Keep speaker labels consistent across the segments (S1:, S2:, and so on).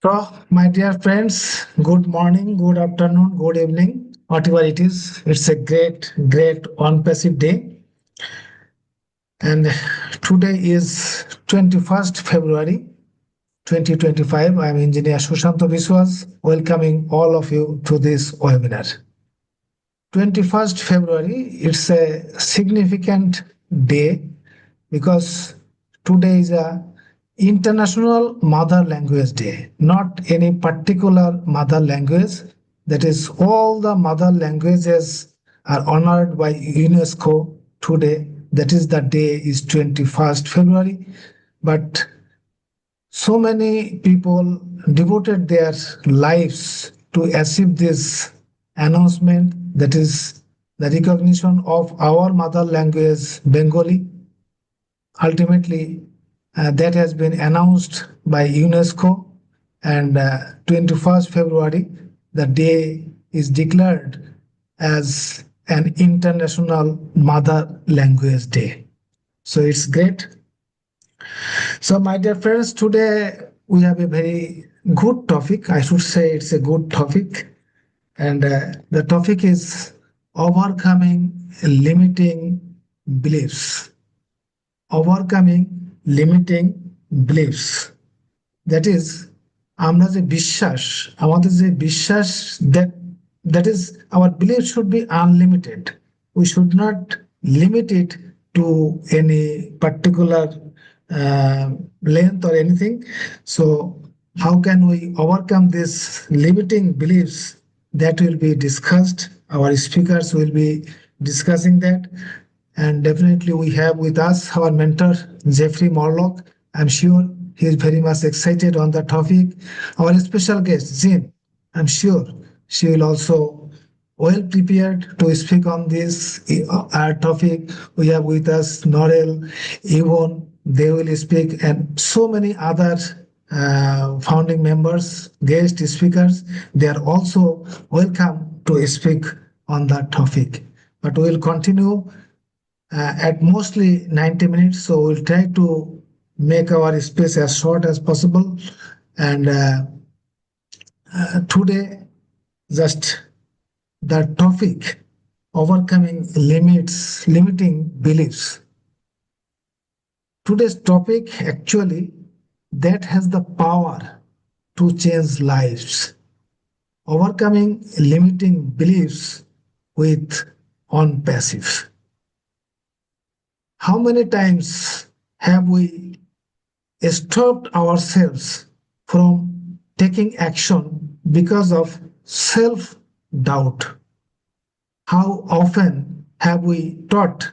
S1: So, my dear friends, good morning, good afternoon, good evening, whatever it is. It's a great on-passive day. And today is 21st February 2025. I'm Engineer Sushanto Biswas, welcoming all of you to this webinar. 21st February, it's a significant day because today is a International Mother Language Day, not any particular mother language. That is, all the mother languages are honored by UNESCO today. That is, the day is 21st February. But so many people devoted their lives to achieve this announcement, that is, the recognition of our mother language, Bengali. Ultimately, that has been announced by UNESCO, and 21st February, the day is declared as an International Mother Language Day. So it's great. So, my dear friends, today we have a very good topic. I should say it's a good topic. And the topic is overcoming limiting beliefs. Overcoming limiting beliefs. That is, আমরা যে বিশ্বাস, আমাদের যে বিশ্বাস, that is, our belief should be unlimited. We should not limit it to any particular length or anything. So how can we overcome this limiting beliefs? That will be discussed. Our speakers will be discussing that. And definitely we have with us our mentor, Jeffrey Morlock. I'm sure he is very much excited on the topic. Our special guest, Jean, I'm sure she will also well prepared to speak on this topic. We have with us Norel, Yvonne, they will speak, and so many other founding members, guest speakers. They are also welcome to speak on that topic. But we will continue at mostly 90 minutes. So we'll try to make our space as short as possible. And today, just the topic, overcoming limiting beliefs. Today's topic actually that has the power to change lives. Overcoming limiting beliefs with ONPASSIVE. How many times have we stopped ourselves from taking action because of self-doubt? How often have we thought,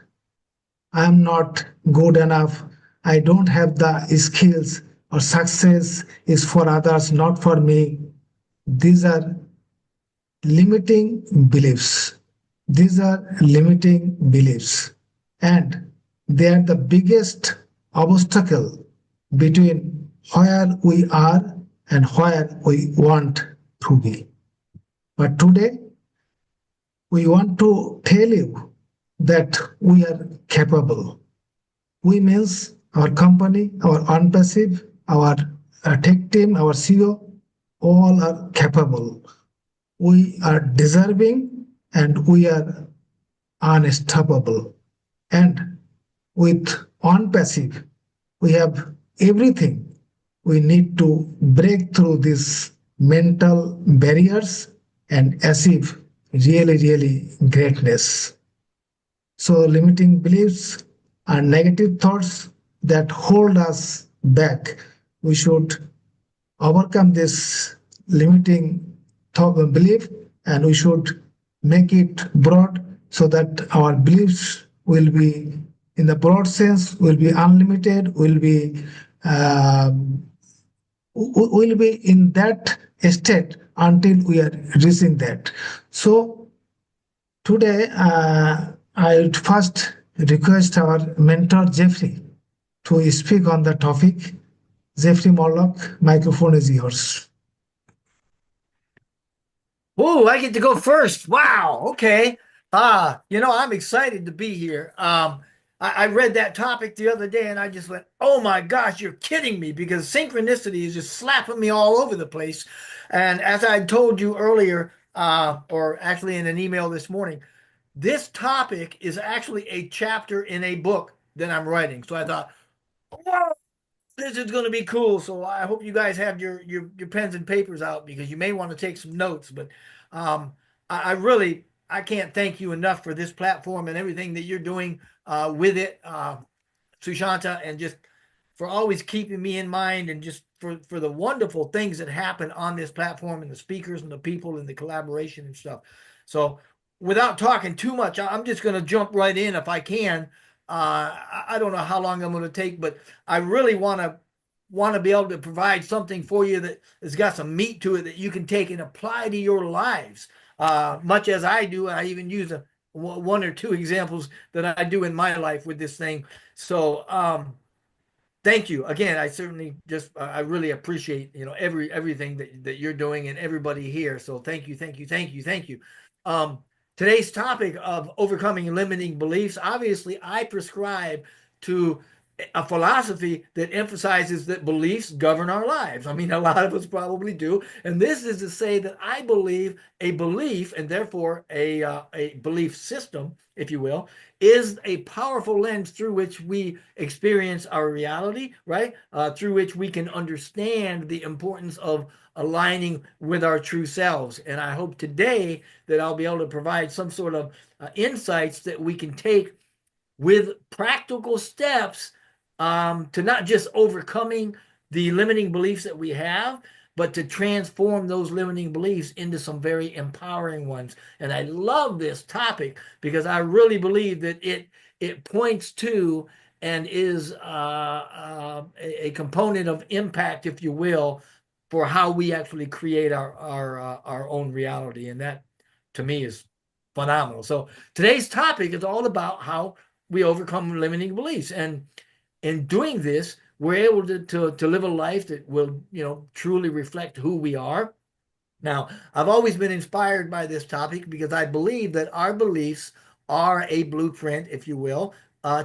S1: I'm not good enough, I don't have the skills, or success is for others, not for me? These are limiting beliefs. These are limiting beliefs. And they are the biggest obstacle between where we are and where we want to be. But today, we want to tell you that we are capable. We means our company, our ONPASSIVE, our tech team, our CEO, all are capable. We are deserving and we are unstoppable. And with ONPASSIVE, we have everything we need to break through these mental barriers and achieve really greatness. So limiting beliefs are negative thoughts that hold us back. We should overcome this limiting belief, and we should make it broad so that our beliefs will be, in the broad sense, will be unlimited, will be in that state until we are reaching that. So today, I would first request our mentor Jeffrey to speak on the topic. Jeffrey Morlock, microphone is yours.
S2: Oh, I get to go first. Wow. Okay. I'm excited to be here. I read that topic the other day and I just went, oh my gosh, you're kidding me, because synchronicity is just slapping me all over the place. And as I told you earlier, or actually in an email this morning, this topic is actually a chapter in a book that I'm writing. So I thought, whoa, this is going to be cool. So I hope you guys have your pens and papers out, because you may want to take some notes. But um, I really I can't thank you enough for this platform and everything that you're doing with it, Sushanta, and just for always keeping me in mind, and just for the wonderful things that happen on this platform, and the speakers and the people and the collaboration and stuff. So without talking too much, I'm just going to jump right in if I can. I don't know how long I'm going to take, but I really want to be able to provide something for you that has got some meat to it that you can take and apply to your lives. Much as I do, I even use one or two examples that I do in my life with this thing. So thank you again. I certainly just I really appreciate everything that you're doing, and everybody here. So thank you, thank you, thank you, thank you. Um, Today's topic of overcoming limiting beliefs. Obviously, I prescribe to a philosophy that emphasizes that beliefs govern our lives. I mean, a lot of us probably do, and this is to say that I believe a belief, and therefore a belief system, if you will, is a powerful lens through which we experience our reality, right? Through which we can understand the importance of aligning with our true selves. And I hope today that I'll be able to provide some sort of insights that we can take with practical steps, to not just overcoming the limiting beliefs that we have, but to transform those limiting beliefs into some very empowering ones. And I love this topic because I really believe that it points to and is a component of impact, if you will, for how we actually create our own reality. And that, to me, is phenomenal. So today's topic is all about how we overcome limiting beliefs. And in doing this, we're able to live a life that will, truly reflect who we are. Now, I've always been inspired by this topic because I believe that our beliefs are a blueprint, if you will,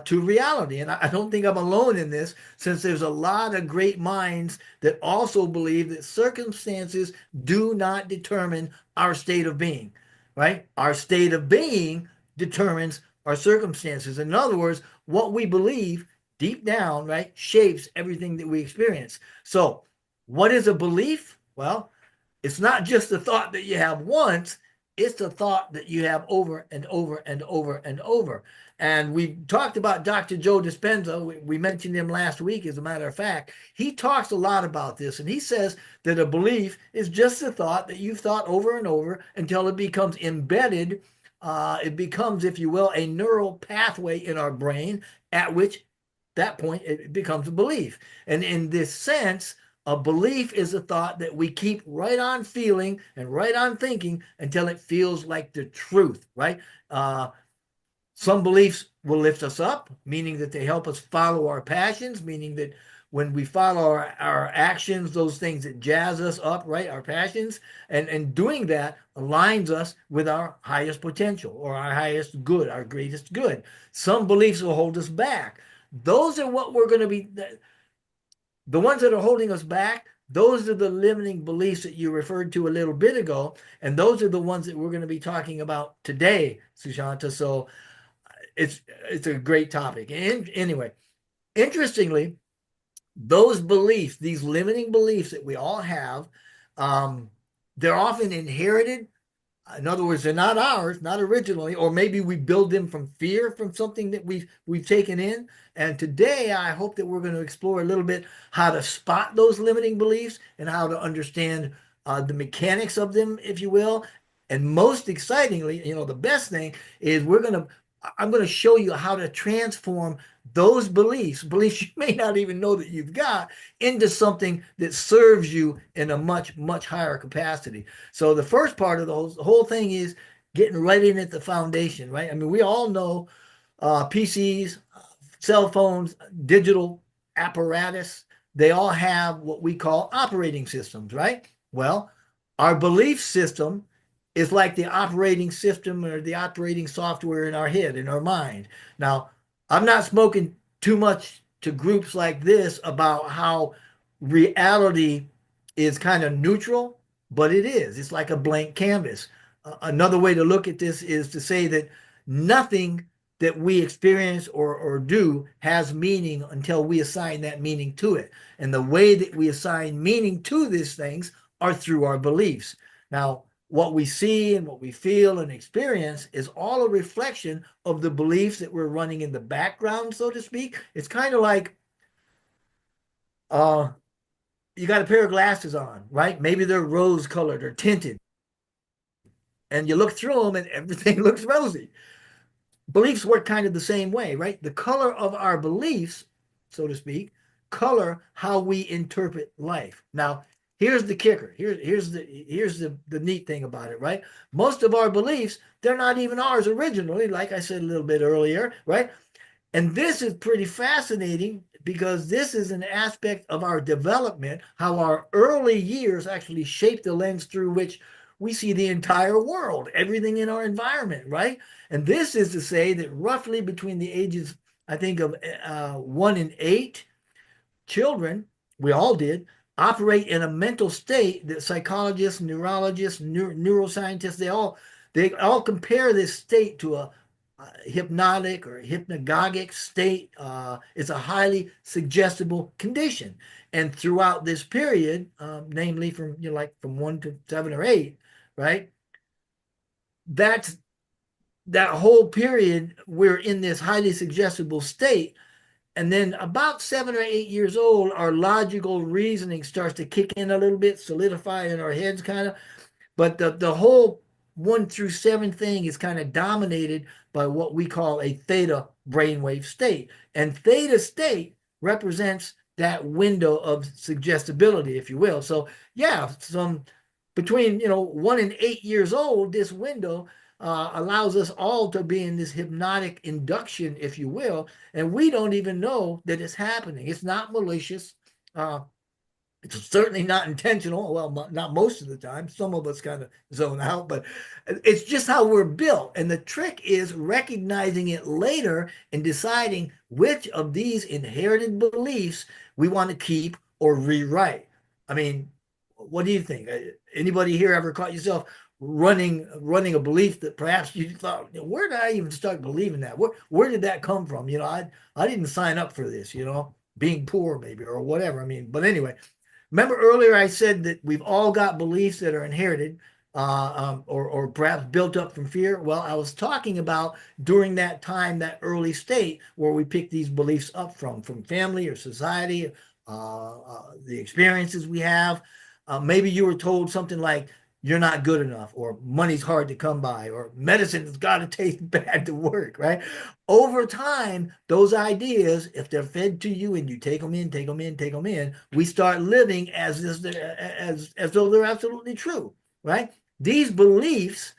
S2: to reality. And I don't think I'm alone in this, since there's a lot of great minds that also believe that circumstances do not determine our state of being, right? Our state of being determines our circumstances. In other words, what we believe deep down, right, shapes everything that we experience. So, what is a belief? Well, it's not just the thought that you have once, it's the thought that you have over and over and over and over. And we talked about Dr. Joe Dispenza. We mentioned him last week, as a matter of fact. He talks a lot about this, and he says that a belief is just a thought that you've thought over and over until it becomes embedded. It becomes, if you will, a neural pathway in our brain, at which that point it becomes a belief. And in this sense, a belief is a thought that we keep right on feeling and right on thinking until it feels like the truth, right? Some beliefs will lift us up, meaning that they help us follow our passions, meaning that when we follow our actions, those things that jazz us up, right? Our passions, and doing that aligns us with our highest potential, or our highest good, our greatest good. Some beliefs will hold us back. Those are what we're going to be, the ones that are holding us back. Those are the limiting beliefs that you referred to a little bit ago. And those are the ones that we're going to be talking about today, Sushanta. So it's a great topic. And anyway, interestingly, those beliefs, these limiting beliefs that we all have, um, they're often inherited. In other words, they're not ours, not originally, or maybe we build them from fear, from something that we've taken in. And today, I hope that we're going to explore a little bit how to spot those limiting beliefs and how to understand the mechanics of them, if you will. And most excitingly, the best thing is I'm going to show you how to transform those beliefs you may not even know that you've got, into something that serves you in a much, much higher capacity. So the first part of the whole thing is getting right in at the foundation, right? I mean, we all know PCs, cell phones, digital apparatus, they all have what we call operating systems, right? Well, our belief system is like the operating system or the operating software in our head, in our mind. Now, I've not spoken too much to groups like this about how reality is kind of neutral, but it is. It's like a blank canvas. Another way to look at this is to say that nothing that we experience or do has meaning until we assign that meaning to it. And the way that we assign meaning to these things are through our beliefs. Now, what we see and what we feel and experience is all a reflection of the beliefs that we're running in the background, so to speak. It's kind of like uh, you got a pair of glasses on, right? Maybe they're rose colored or tinted, and you look through them and everything looks rosy. Beliefs work kind of the same way, right? The color of our beliefs, so to speak, color how we interpret life. Now, here's the kicker. Here's the neat thing about it, right? Most of our beliefs, they're not even ours originally, like I said a little bit earlier, right? And this is pretty fascinating because this is an aspect of our development, how our early years actually shape the lens through which we see the entire world, everything in our environment, right? And this is to say that roughly between the ages, I think, of 1 and 8, children, we all did, operate in a mental state that psychologists, neurologists, neuroscientists, they all compare this state to a hypnotic or hypnagogic state. It's a highly suggestible condition, and throughout this period, namely from like from 1 to 7 or 8, right? That's that whole period we're in this highly suggestible state. And then about 7 or 8 years old, our logical reasoning starts to kick in a little bit, solidify in our heads, kind of. But the whole 1 through 7 thing is kind of dominated by what we call a theta brainwave state. And theta state represents that window of suggestibility, if you will. So yeah, some between 1 and 8 years old, this window allows us all to be in this hypnotic induction, if you will, and we don't even know that it's happening. It's not malicious. It's certainly not intentional. Well, not most of the time. Some of us kind of zone out, but it's just how we're built. And the trick is recognizing it later and deciding which of these inherited beliefs we want to keep or rewrite. I mean, what do you think? Anybody here ever caught yourself running a belief that perhaps you thought, where did I even start believing that? Where did that come from? I didn't sign up for this, being poor maybe or whatever. I mean, but anyway, remember earlier I said that we've all got beliefs that are inherited or perhaps built up from fear. Well, I was talking about during that time, that early state where we pick these beliefs up from family or society, the experiences we have. Maybe you were told something like, you're not good enough, or money's hard to come by, or medicine has got to taste bad to work, right? Over time, those ideas, if they're fed to you and you take them in, take them in, take them in, we start living as though they're absolutely true, right? These beliefs,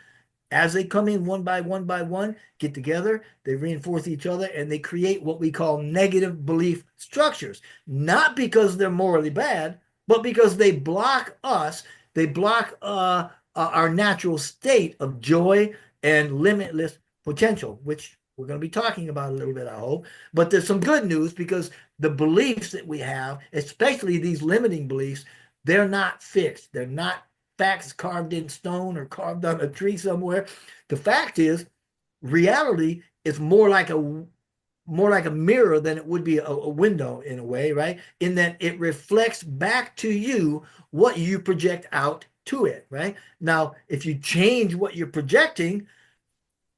S2: as they come in one by one, get together, they reinforce each other, and they create what we call negative belief structures. Not because they're morally bad, but because they block us. They block our natural state of joy and limitless potential, which we're going to be talking about a little bit, I hope. But there's some good news because the beliefs that we have, especially these limiting beliefs, they're not fixed. They're not facts carved in stone or carved on a tree somewhere. The fact is, reality is more like a mirror than it would be a window in a way, right? In that it reflects back to you what you project out to it, right? Now, if you change what you're projecting,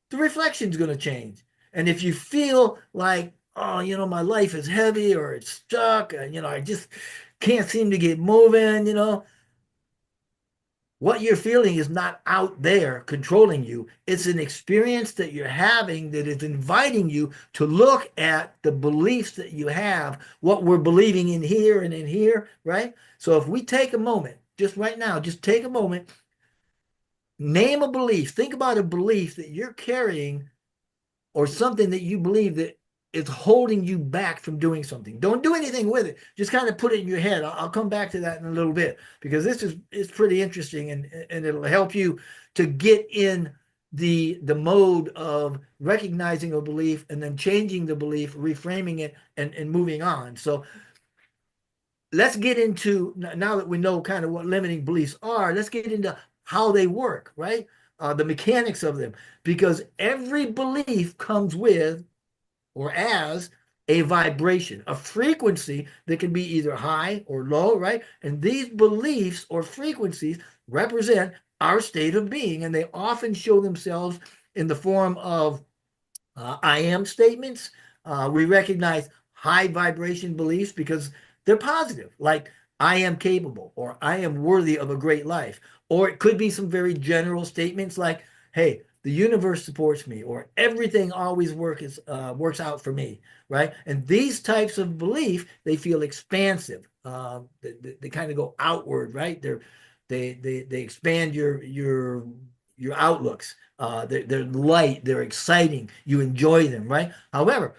S2: the reflection is going to change. And if you feel like, oh, my life is heavy or it's stuck, I just can't seem to get moving, what you're feeling is not out there controlling you. It's an experience that you're having that is inviting you to look at the beliefs that you have, what we're believing in here and in here, right? So if we take a moment, just right now, just take a moment, name a belief, think about a belief that you're carrying or something that you believe that is holding you back from doing something. Don't do anything with it. Just kind of put it in your head. I'll come back to that in a little bit because this is pretty interesting and it'll help you to get in the mode of recognizing a belief and then changing the belief, reframing it, and moving on. So let's get into, now that we know kind of what limiting beliefs are, let's get into how they work, right? The mechanics of them, because every belief comes with or as a vibration, a frequency that can be either high or low, right? And these beliefs or frequencies represent our state of being, and they often show themselves in the form of I am statements. We recognize high vibration beliefs because they're positive, like I am capable or I am worthy of a great life. Or it could be some very general statements like, hey, the universe supports me, or everything always works out for me, right? And these types of belief, they feel expansive. They kind of go outward, right? They expand your outlooks. They're light, they're exciting, you enjoy them, right? However,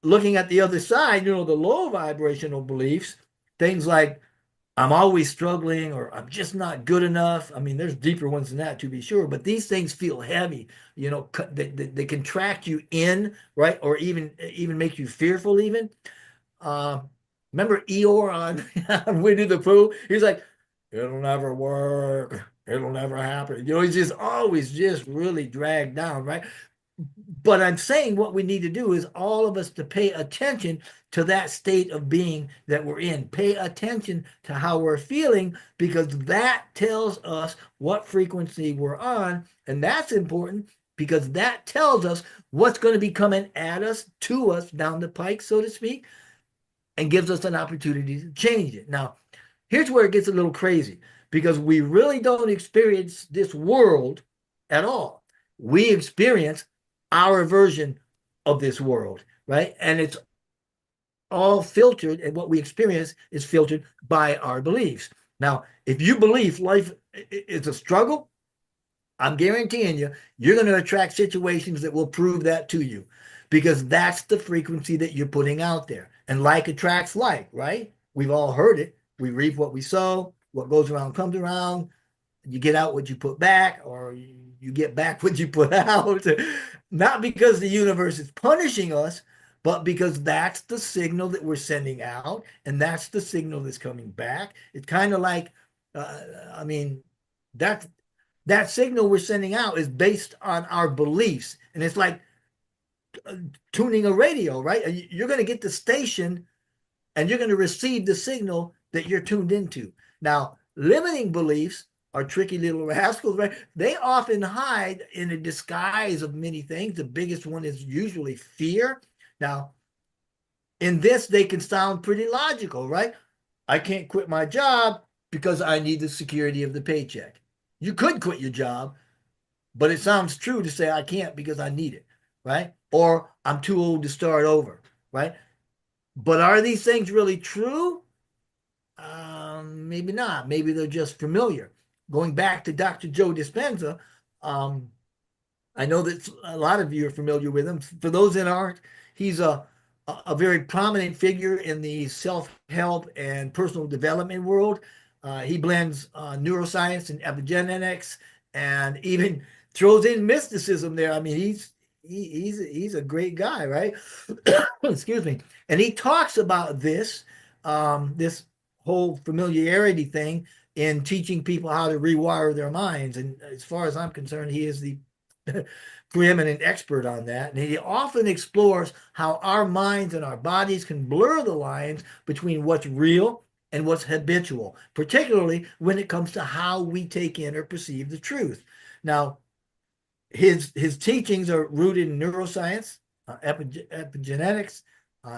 S2: looking at the other side, the low vibrational beliefs, things like I'm always struggling or I'm just not good enough. I mean, there's deeper ones than that to be sure, but these things feel heavy. They contract you in, right? Or even make you fearful even. Uh, Remember Eeyore on Winnie the Pooh? He's like, it'll never work. It'll never happen. He's just always just really dragged down, right? But I'm saying what we need to do is all of us to pay attention to that state of being that we're in. Pay attention to how we're feeling, because that tells us what frequency we're on. And that's important because that tells us what's going to be coming at us, to us, down the pike, so to speak, and gives us an opportunity to change it. Now, here's where it gets a little crazy, because we really don't experience this world at all. We experience our version of this world, right? And it's all filtered, and what we experience is filtered by our beliefs. Now, if you believe life is a struggle, I'm guaranteeing you're going to attract situations that will prove that to you, because that's the frequency that you're putting out there. And like attracts like, right? We've all heard it. We reap what we sow. What goes around comes around. You get out what you put back, or you get back what you put out. Not because the universe is punishing us, but because that's the signal that we're sending out, and that's the signal that's coming back. It's kind of like, I mean, that's that signal we're sending out is based on our beliefs. And it's like tuning a radio, right? You're going to get the station and you're going to receive the signal that you're tuned into. Now, limiting beliefs are tricky little rascals, right? They often hide in a disguise of many things. The biggest one is usually fear. Now, in this, they can sound pretty logical, right? I can't quit my job because I need the security of the paycheck. You could quit your job, but it sounds true to say I can't because I need it, right? Or I'm too old to start over, right? But are these things really true? Maybe not. Maybe they're just familiar. Going back to Dr. Joe Dispenza, I know that a lot of you are familiar with him. For those that aren't, he's a very prominent figure in the self-help and personal development world. He blends neuroscience and epigenetics, and even throws in mysticism there. I mean, he's a great guy, right? Excuse me. And he talks about this whole familiarity thing in teaching people how to rewire their minds. And as far as I'm concerned, he is the preeminent expert on that. And he often explores how our minds and our bodies can blur the lines between what's real and what's habitual, particularly when it comes to how we take in or perceive the truth. Now, his teachings are rooted in neuroscience, epigenetics,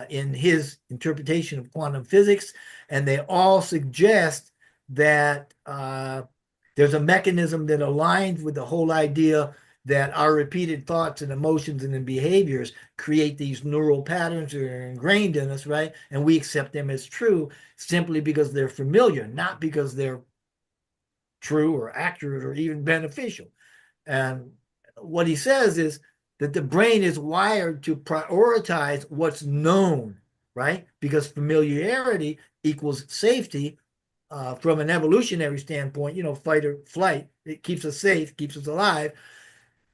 S2: in his interpretation of quantum physics, and they all suggest that there's a mechanism that aligns with the whole idea that our repeated thoughts and emotions and behaviors create these neural patterns that are ingrained in us, right? And we accept them as true simply because they're familiar, not because they're true or accurate or even beneficial. And what he says is that the brain is wired to prioritize what's known, right? Because familiarity equals safety. From an evolutionary standpoint, fight or flight, it keeps us safe, keeps us alive.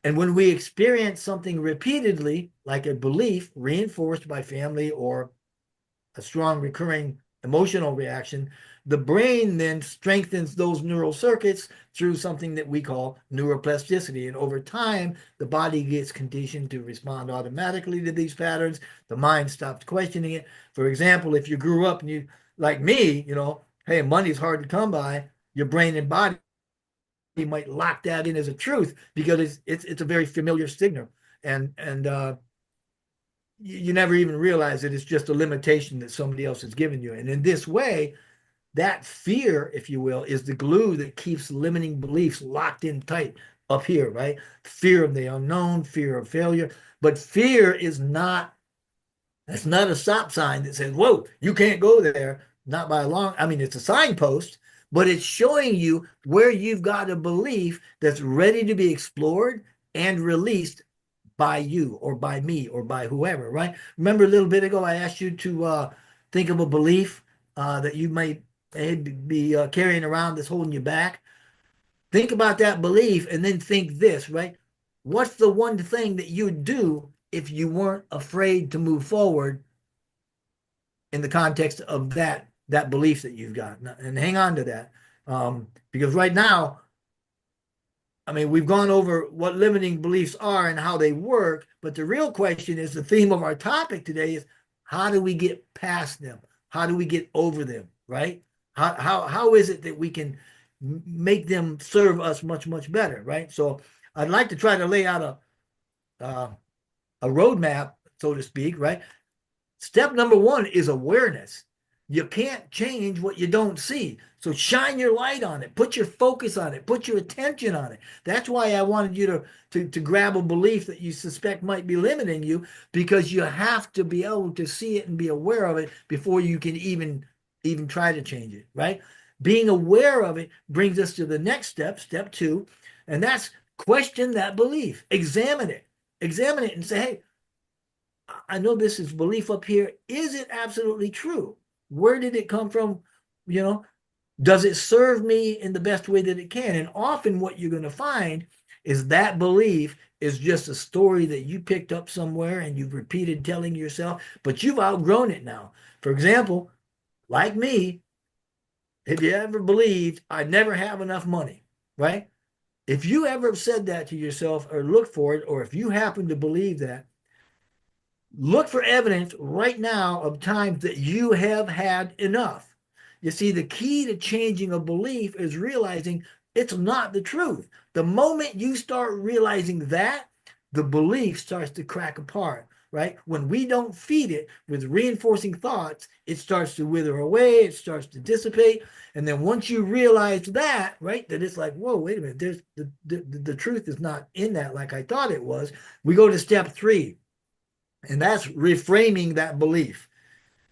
S2: And when we experience something repeatedly, like a belief reinforced by family or a strong recurring emotional reaction, the brain then strengthens those neural circuits through something that we call neuroplasticity. And over time, the body gets conditioned to respond automatically to these patterns. The mind stops questioning it. For example, if you grew up and you, like me, hey, money's hard to come by, your brain and body might lock that in as a truth because it's a very familiar signal. And you never even realize that it's just a limitation that somebody else has given you. And in this way, that fear, if you will, is the glue that keeps limiting beliefs locked in tight up here, right? Fear of the unknown, fear of failure. But fear is not, that's not a stop sign that says, whoa, you can't go there. Not by a long, I mean, it's a signpost, but it's showing you where you've got a belief that's ready to be explored and released by you or by me or by whoever, right? Remember a little bit ago, I asked you to think of a belief that you might be carrying around that's holding you back. Think about that belief and then think this, right? What's the one thing that you'd do if you weren't afraid to move forward in the context of that belief that you've got? And hang on to that. Because right now, I mean, we've gone over what limiting beliefs are and how they work, but the real question is, the theme of our topic today is, how do we get past them? How do we get over them, right? How is it that we can make them serve us much, much better, right? So I'd like to try to lay out a roadmap, so to speak, right? Step number one is awareness. You can't change what you don't see. So shine your light on it, put your focus on it, put your attention on it. That's why I wanted you to grab a belief that you suspect might be limiting you, because you have to be able to see it and be aware of it before you can even try to change it, right? Being aware of it brings us to the next step, step two, and that's question that belief. Examine it and say, hey, I know this is belief up here. Is it absolutely true? Where did it come from? You know, does it serve me in the best way that it can? And often what you're going to find is that belief is just a story that you picked up somewhere and you've repeated telling yourself, but you've outgrown it now. For example, like me, if you ever believed I'd never have enough money, right? If you ever said that to yourself or looked for it, or if you happen to believe that, look for evidence right now of times that you have had enough. You see, the key to changing a belief is realizing it's not the truth. The moment you start realizing that, the belief starts to crack apart, right? When we don't feed it with reinforcing thoughts, it starts to wither away, it starts to dissipate. And then once you realize that, right, that it's like, whoa, wait a minute, there's the truth is not in that like I thought it was. We go to step three. And that's reframing that belief,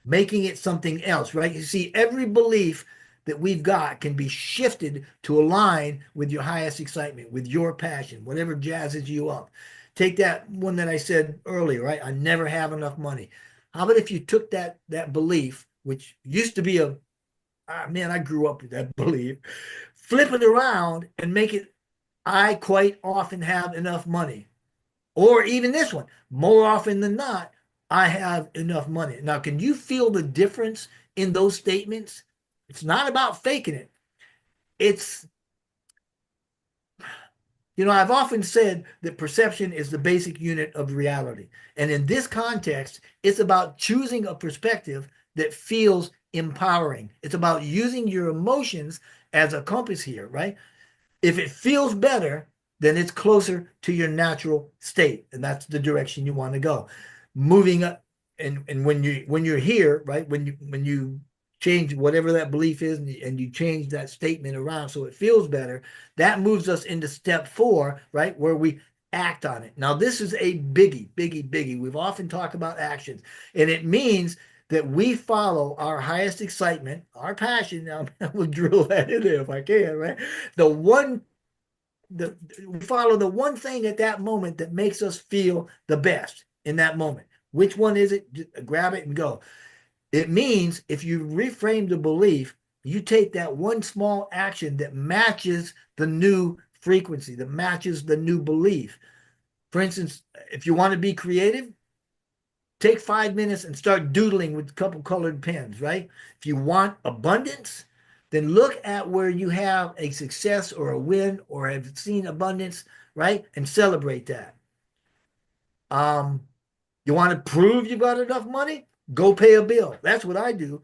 S2: making it something else, right? You see, every belief that we've got can be shifted to align with your highest excitement, with your passion, whatever jazzes you up. Take that one that I said earlier, right? I never have enough money. How about if you took that belief, which used to be man, I grew up with that belief, flip it around and make it, I quite often have enough money. Or even this one, more often than not, I have enough money. Now, can you feel the difference in those statements? It's not about faking it. It's, I've often said that perception is the basic unit of reality. And in this context, it's about choosing a perspective that feels empowering. It's about using your emotions as a compass here, right? If it feels better, then it's closer to your natural state, and that's the direction you want to go. Moving up, and when you're here, right, when you change whatever that belief is, and you change that statement around so it feels better, that moves us into step four, right, where we act on it. Now, this is a biggie. We've often talked about actions, and it means that we follow our highest excitement, our passion. Now, I will drill that in there if I can, right? We follow the one thing at that moment that makes us feel the best in that moment. Which one is it? Just grab it and go. It means if you reframe the belief, you take that one small action that matches the new frequency, that matches the new belief. For instance, if you want to be creative, take 5 minutes and start doodling with a couple colored pens, right? If you want abundance, then look at where you have a success or a win or have seen abundance, right? And celebrate that. Um, you want to prove you got enough money? Go pay a bill. That's what I do.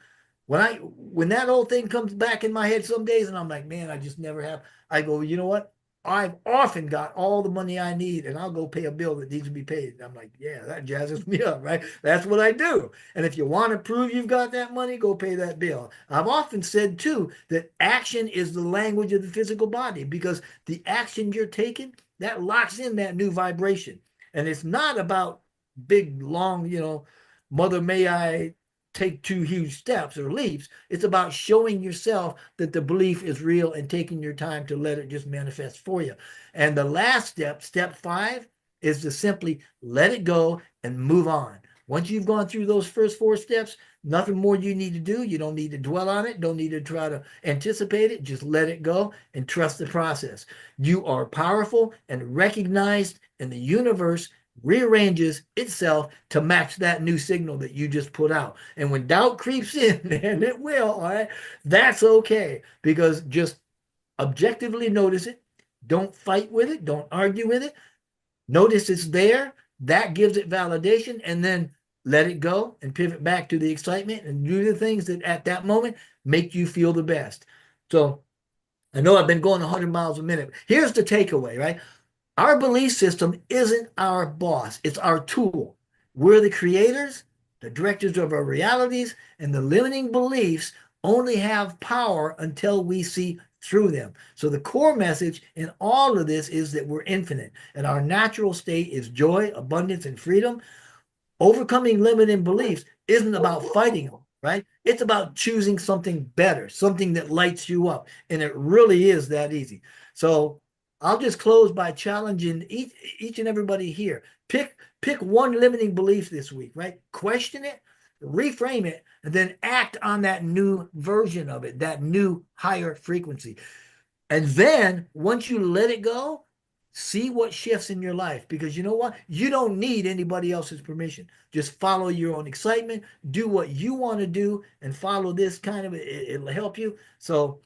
S2: When that old thing comes back in my head some days and I'm like, man, I just never have. I go, you know what? I've often got all the money I need and I'll go pay a bill that needs to be paid. And I'm like, yeah, that jazzes me up, right? That's what I do. And if you want to prove you've got that money, go pay that bill. I've often said too that action is the language of the physical body because the action you're taking, that locks in that new vibration. And it's not about big, long, mother, may I take 2 huge steps or leaps. It's about showing yourself that the belief is real and taking your time to let it just manifest for you. And the last step, step 5, is to simply let it go and move on. Once you've gone through those first 4 steps, nothing more you need to do. You don't need to dwell on it. Don't need to try to anticipate it. Just let it go and trust the process. You are powerful and recognized in the universe rearranges itself to match that new signal that you just put out. And when doubt creeps in, and it will, all right, that's okay because just objectively notice it. Don't fight with it. Don't argue with it. Notice it's there. That gives it validation. And then let it go and pivot back to the excitement and do the things that at that moment make you feel the best. So I know I've been going 100 miles a minute. Here's the takeaway, right? Our belief system isn't our boss, it's our tool. We're the creators, the directors of our realities, and the limiting beliefs only have power until we see through them. So the core message in all of this is that we're infinite, and our natural state is joy, abundance, and freedom. Overcoming limiting beliefs isn't about fighting them, right? It's about choosing something better, something that lights you up. And it really is that easy. So I'll just close by challenging each and everybody here. Pick one limiting belief this week, right? Question it, reframe it, and then act on that new version of it, that new higher frequency. And then once you let it go, see what shifts in your life because you know what? You don't need anybody else's permission. Just follow your own excitement, do what you want to do, and follow this kind of it'll help you. So,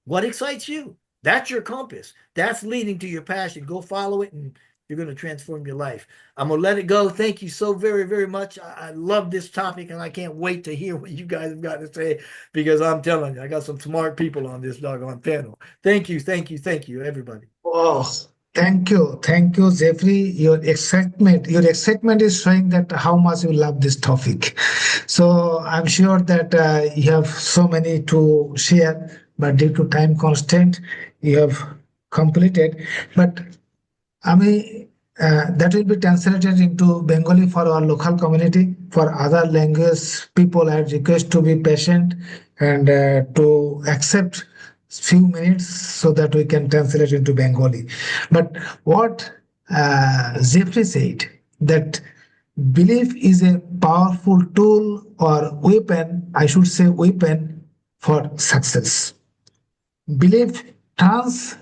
S2: what excites you? That's your compass. That's leading to your passion. Go follow it and you're going to transform your life. I'm going to let it go. Thank you so very, very much. I love this topic and I can't wait to hear what you guys have got to say because I'm telling you, I got some smart people on this doggone panel. Thank you, thank you, thank you, everybody.
S1: Oh, thank you, Jeffrey. Your excitement is showing that how much you love this topic. So I'm sure that you have so many to share, but due to time constraint, you have completed. But আমি that will be translated into Bengali for our local community. For other language people, I request to be patient and to accept few minutes so that we can translate into Bengali. But what Jeffrey said that belief is a powerful tool or weapon, I should say weapon for success. Belief turns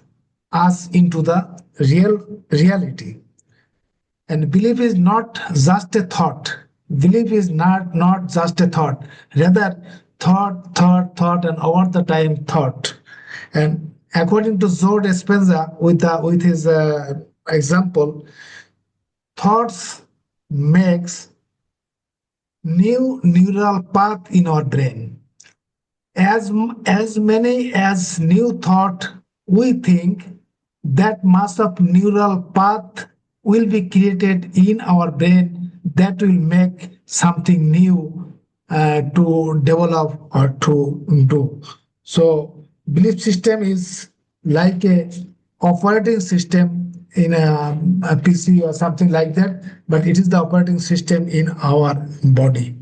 S1: us into the reality. And belief is not just a thought. Belief is not just a thought. Rather, thought, and over the time thought. And according to Joe Dispenza, with his example, thoughts makes new neural path in our brain. As many as new thought we think, that mass of neural path will be created in our brain that will make something new to develop or to do. So belief system is like a operating system in a PC or something like that, but it is the operating system in our body.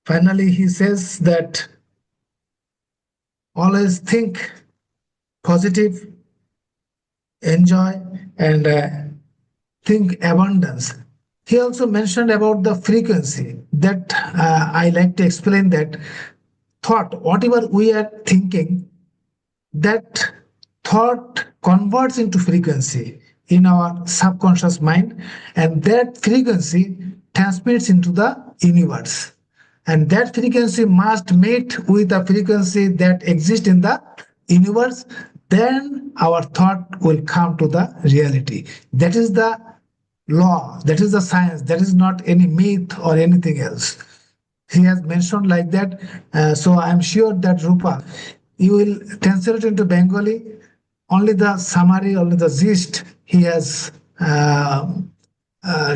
S1: Finally, he says that always think positive, enjoy, and think abundance. He also mentioned about the frequency that I like to explain that thought, whatever we are thinking, that thought converts into frequency. in our subconscious mind, and that frequency transmits into the universe. And that frequency must meet with the frequency that exists in the universe. Then our thought will come to the reality. That is the law, that is the science, that is not any myth or anything else. He has mentioned like that. So I'm sure that Rupa, you will translate into Bengali only the summary, only the gist he has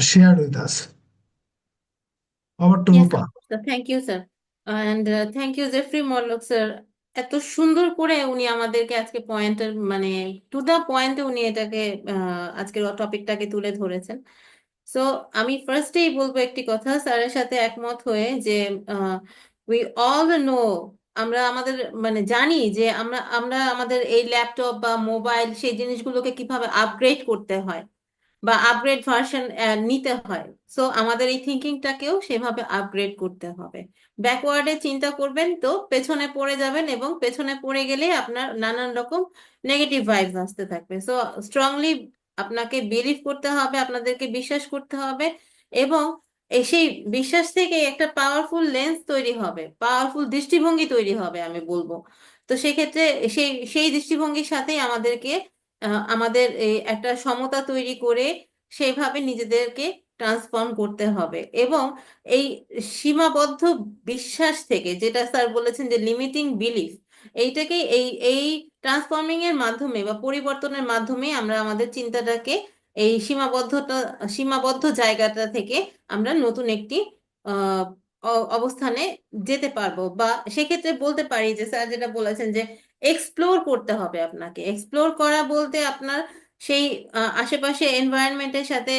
S1: shared with us. Over to
S3: Yes, of
S1: Rupa.
S3: course, sir. Thank you, sir. And thank you, Jeffrey Mallick sir. এত সুন্দর করে উনি আমাদেরকে আজকে পয়েন্টের মানে to the পয়েন্টে উনি এটাকে আজকের টপিকটাকে তুলে ধরেছেন। সো আমি ফার্স্টেই বলবো একটি কথা স্যারের সাথে একমত হয়ে যে উই অল নো, আমরা আমাদের মানে জানি যে আমরা আমরা আমাদের এই ল্যাপটপ বা মোবাইল সেই জিনিসগুলোকে কিভাবে আপগ্রেড করতে হয় বা আপগ্রেড ভার্সন নিতে হয়। সো আমাদের এই থিঙ্কিংটাকেও সেভাবে আপগ্রেড করতে হবে। ব্যাকওয়ার্ডে চিন্তা করবেন তো পেছনে পড়ে যাবেন, এবং পেছনে পড়ে গেলে আপনার নানান রকম নেগেটিভ ভাইবস আসতে থাকবে। সো স্ট্রংলি আপনাকে বিলিভ করতে হবে, আপনাদেরকে বিশ্বাস করতে হবে, এবং সেই বিশ্বাস থেকে একটা পাওয়ারফুল লেন্স তৈরি হবে, পাওয়ারফুল দৃষ্টিভঙ্গি তৈরি হবে আমি বলবো। তো সেক্ষেত্রে সেই সেই দৃষ্টিভঙ্গির সাথেই আমাদেরকে আমাদের এই একটা সমতা তৈরি করে সেইভাবে নিজেদেরকে ট্রান্সফর্ম করতে হবে। এবং এই সীমাবদ্ধ বিশ্বাস থেকে, যেটা স্যার বলেছেন যে লিমিটিং বিলিফ, এইটাকে এই এই ট্রান্সফর্মিং এর মাধ্যমে বা পরিবর্তনের মাধ্যমে আমরা আমাদের চিন্তাটাকে এই সীমাবদ্ধ জায়গাটা থেকে আমরা নতুন একটি আহ অবস্থানে যেতে পারবো। বা সেক্ষেত্রে বলতে পারি যে স্যার যেটা বলেছেন যে এক্সপ্লোর করতে হবে আপনাকে। এক্সপ্লোর করা বলতে আপনার সেই আশেপাশে এনভায়রনমেন্টের সাথে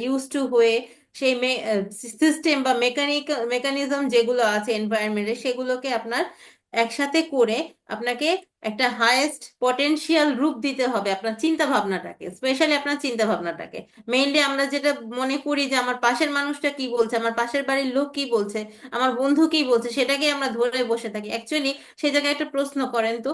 S3: ইউজ টু হয়ে সেই সিস্টেম বা মেকানিজম যেগুলো আছে এনভায়রনমেন্টে, সেগুলোকে আপনার একসাথে করে আপনাকে একটা হায়েস্ট পটেনশিয়াল রূপ দিতে হবে আপনার চিন্তা ভাবনাটাকে, স্পেশালি আপনার চিন্তা ভাবনাটাকে। মেইনলি আমরা যেটা মনে করি যে আমার পাশের মানুষটা কি বলছে, আমার পাশের বাড়ির লোক কি বলছে, আমার বন্ধু কি বলছে, সেটাকে আমরা ধরে বসে থাকি। অ্যাকচুয়ালি সেই জায়গায় একটা প্রশ্ন করেন তো,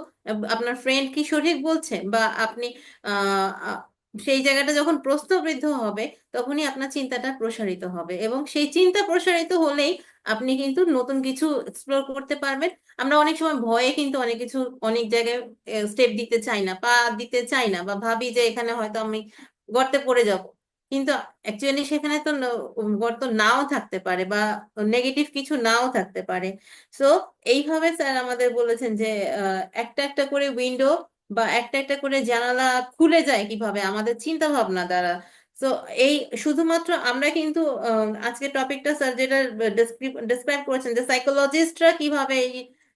S3: আপনার ফ্রেন্ড কি সঠিক বলছে? বা আপনি আহ আহ, সেই জায়গাটা যখন প্রশ্নবিদ্ধ হবে তখনই আপনার চিন্তাটা প্রসারিত হবে, এবং সেই চিন্তা প্রসারিত হলেই আপনি কিন্তু নতুন কিছু এক্সপ্লোর করতে পারবেন। আমরা অনেক সময় ভয়ে কিন্তু অনেক কিছু, অনেক জায়গায় স্টেপ দিতে চাই না, পা দিতে চাই না, বা ভাবি যে এখানে হয়তো আমি গর্তে পড়ে যাব। কিন্তু অ্যাকচুয়ালি সেখানে তো গর্ত নাও থাকতে পারে, বা নেগেটিভ কিছু নাও থাকতে পারে। সো এইভাবে স্যার আমাদের বলেছেন যে একটা একটা করে উইন্ডো বা একটা একটা করে জানালা খুলে যায় কিভাবে আমাদের চিন্তা ভাবনা দ্বারা। তো এই শুধুমাত্র আমরা কিন্তু আজকে টপিকটা স্যার যেটা ডেসক্রাইব করেছেন যে সাইকোলজিস্টরা কিভাবে এই